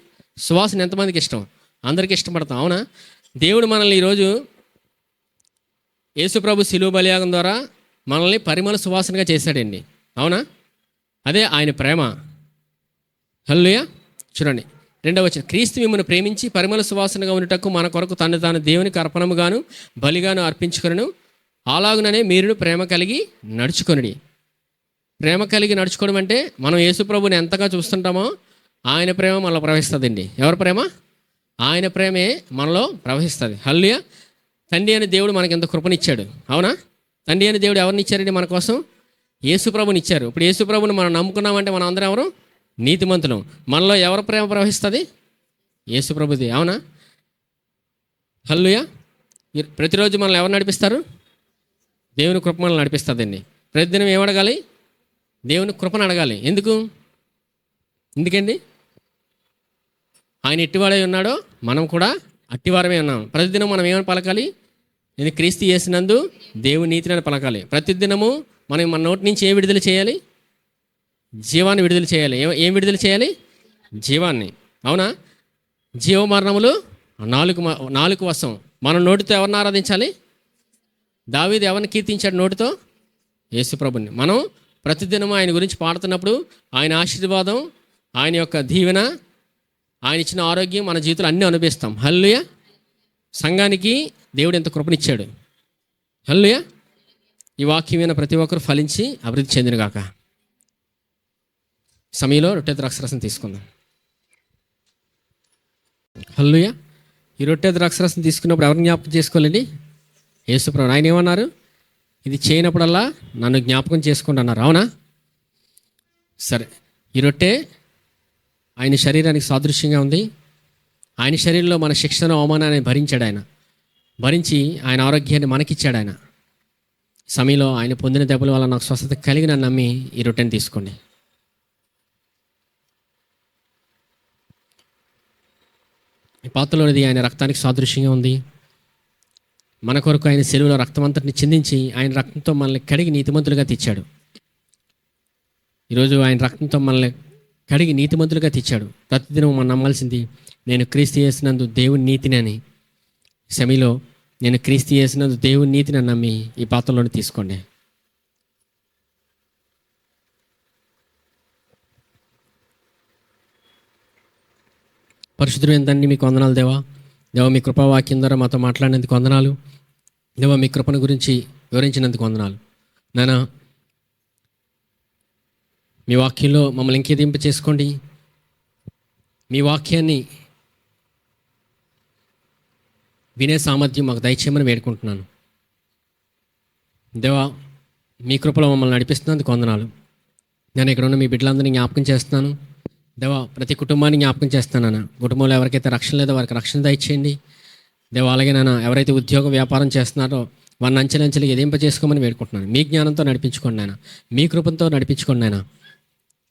సువాసన ఎంతమందికి ఇష్టం? అందరికీ ఇష్టపడతాం. అవునా? దేవుడు మనల్ని ఈరోజు యేసుప్రభు శిలువ బలియాగం ద్వారా మనల్ని పరిమళ సువాసనగా చేశాడండి. అవునా? అదే ఆయన ప్రేమ. హల్లెలూయా. చూడండి 2 క్రీస్తు మిమ్మల్ని ప్రేమించి పరిమళ సువాసనగా ఉండుటకు మన కొరకు తను తాను దేవునికి అర్పణముగాను బలిగాను అర్పించుకొనెను. అలాగుననే మీరును ప్రేమ కలిగి నడుచుకొనుడి. ప్రేమ కలిగి నడుచుకోవడం అంటే మనం యేసుప్రభుని ఎంతగా చూస్తుంటామో ఆయన ప్రేమ మనలో ప్రవహిస్తుందండి. ఎవరి ప్రేమ? ఆయన ప్రేమే మనలో ప్రవహిస్తుంది. హల్లెలూయా. తండ్రి అనే దేవుడు మనకి ఎంత కృపనిచ్చాడు. అవునా? తండ్రి అనే దేవుడు ఎవరిని ఇచ్చారండి మన కోసం? యేసుప్రభుని ఇచ్చారు. ఇప్పుడు యేసుప్రభుని మనం నమ్ముకున్నామంటే మనం అందరం ఎవరు? నీతిమంతులం. మనలో ఎవరి ప్రేమ ప్రవహిస్తుంది? యేసుప్రభుది. అవునా? హల్లెలూయా. ప్రతిరోజు మనల్ని ఎవరు నడిపిస్తారు? దేవుని కృప మనల్ని నడిపిస్తుందండి. ప్రతిదినం ఏమడగాలి? దేవుని కృపను అడగాలి. ఎందుకండి? ఆయన ఎట్టివాడై ఉన్నాడో మనం కూడా అట్టివారమే ఉన్నాం. ప్రతిదినం మనం ఏమని పలకాలి? నేను క్రీస్తు యేసునందు దేవుని నీతిని పలకాలి. ప్రతిదినము మనం మన నోటి నుంచి ఏం విడుదల చేయాలి? జీవాన్ని విడుదల చేయాలి. ఏం విడుదల చేయాలి? జీవాన్ని. అవునా? జీవమరణములు నాలుగు వశం. మనం నోటితో ఎవరిని ఆరాధించాలి? దావీదు ఎవరిని కీర్తించాడు నోటితో? యేసుప్రభుని. మనం ప్రతిదినం ఆయన గురించి పాడుతున్నప్పుడు ఆయన ఆశీర్వాదం, ఆయన యొక్క దీవెన, ఆయన ఇచ్చిన ఆరోగ్యం మన జీవితంలో అన్నీ అనుభవిస్తాం. హల్లెలూయా. సంఘానికి దేవుడు ఎంత కృపనిచ్చాడు. హల్లెలూయా. ఈ వాక్యమైన ప్రతి ఒక్కరు ఫలించి అభివృద్ధి చెందినగాక. సమయంలో రొట్టె ద్రాక్షరసం తీసుకుందాం. హల్లెలూయా. ఈ రొట్టె ద్రాక్షరసం తీసుకున్నప్పుడు ఎవరిని జ్ఞాపకం చేసుకోవాలండి? యేసుప్రభు. ఆయన ఏమన్నారు? ఇది చేయనప్పుడల్లా నన్ను జ్ఞాపకం చేసుకోండి అన్నారు. అవునా? సరే, ఈ రొట్టె ఆయన శరీరానికి సాదృశ్యంగా ఉంది. ఆయన శరీరంలో మన శిక్షణ అవమానాన్ని భరించాడు. ఆయన భరించి ఆయన ఆరోగ్యాన్ని మనకిచ్చాడు. ఆయన సమయంలో ఆయన పొందిన దెబ్బల వల్ల నాకు స్వస్థత కలిగిన నమ్మి ఈ రొట్టెని తీసుకోండి. ఈ పాత్రలోనిది ఆయన రక్తానికి సాదృశ్యంగా ఉంది. మన కొరకు ఆయన శిలువలో రక్తం అంతటిని చిందించి ఆయన రక్తంతో మనల్ని కడిగి నీతిమంతులుగా తెచ్చాడు. ఈరోజు ఆయన రక్తంతో మనల్ని కడిగి నీతిమంతులుగా తెచ్చాడు. ప్రతిదినం మనం నమ్మాల్సింది నేను క్రీస్తు యేసునందు దేవుని నీతిని అని. సమయంలో నేను క్రీస్తు యేసునందు దేవుని నీతిని నమ్మి ఈ పాత్రలోని తీసుకోండి. పరిశుద్ధుడైన తండ్రి, మీకు వందనాలు దేవా. మీ కృపావాక్యం ద్వారా మాతో మాట్లాడినందుకు వందనాలు దేవా. మీ కృపను గురించి వివరించినందుకు వందనాలు నాన్న. మీ వాక్యంలో మమ్మల్ని ఇంకేదింప చేసుకోండి. మీ వాక్యాన్ని వినే సామర్థ్యం మాకు దయచేయమని వేడుకుంటున్నాను దేవా. మీ కృపలో మమ్మల్ని నడిపిస్తున్నందుకు వందనాలు. నేను ఇక్కడ ఉన్న మీ బిడ్డలందరినీ జ్ఞాపకం చేస్తున్నాను దేవా. ప్రతి కుటుంబాన్ని జ్ఞాపకం చేస్తున్నాను. కుటుంబంలో ఎవరికైతే రక్షణ లేదో వారికి రక్షణ దయచేయండి. దేవా అలాగే నాన్న ఎవరైతే ఉద్యోగ వ్యాపారం చేస్తున్నారో వారిని అంచెలంచెలు ఎదింపజేసుకోమని వేడుకుంటున్నాను. మీ జ్ఞానంతో నడిపించుకోండి నాయన, మీ కృపతో నడిపించుకోండి నాయన.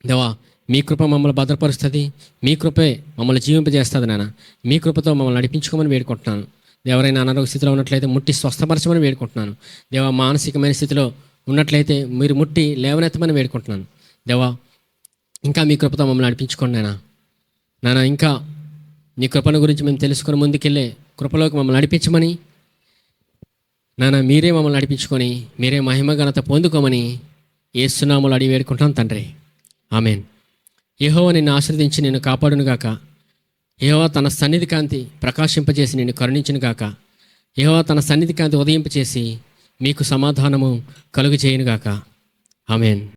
దేవా మీ కృప మమ్మల్ని భద్రపరుస్తుంది, మీ కృపే మమ్మల్ని జీవింపజేస్తుంది నాయన. మీ కృపతో మమ్మల్ని నడిపించుకోమని వేడుకుంటున్నాను. ఎవరైనా అనారోగ్య స్థితిలో ఉన్నట్లయితే ముట్టి స్వస్థపరచమని వేడుకుంటున్నాను. దేవా మానసికమైన స్థితిలో ఉన్నట్లయితే మీరు ముట్టి లేవనెత్తమని వేడుకుంటున్నాను. దేవా ఇంకా మీ కృపతో మమ్మల్ని నడిపించుకోండి నాయన. ఇంకా నీ కృపను గురించి మేము తెలుసుకొని ముందుకెళ్ళే కృపలోకి మమ్మల్ని నడిపించమని నాన్న, మీరే మమ్మల్ని నడిపించుకొని మీరే మహిమ ఘనత పొందుకోమని యేసు నామములో అడిగి వేడుకుంటున్నాం తండ్రి, ఆమేన్. యెహోవా నిన్ను ఆశీర్వదించి నిన్ను కాపాడునుగాక. యెహోవా తన సన్నిధి కాంతి ప్రకాశింపజేసి నిన్ను కరుణించునుగాక. యెహోవా తన సన్నిధి కాంతి ఉదయింపచేసి మీకు సమాధానము కలుగు చేయునుగాక. ఆమేన్.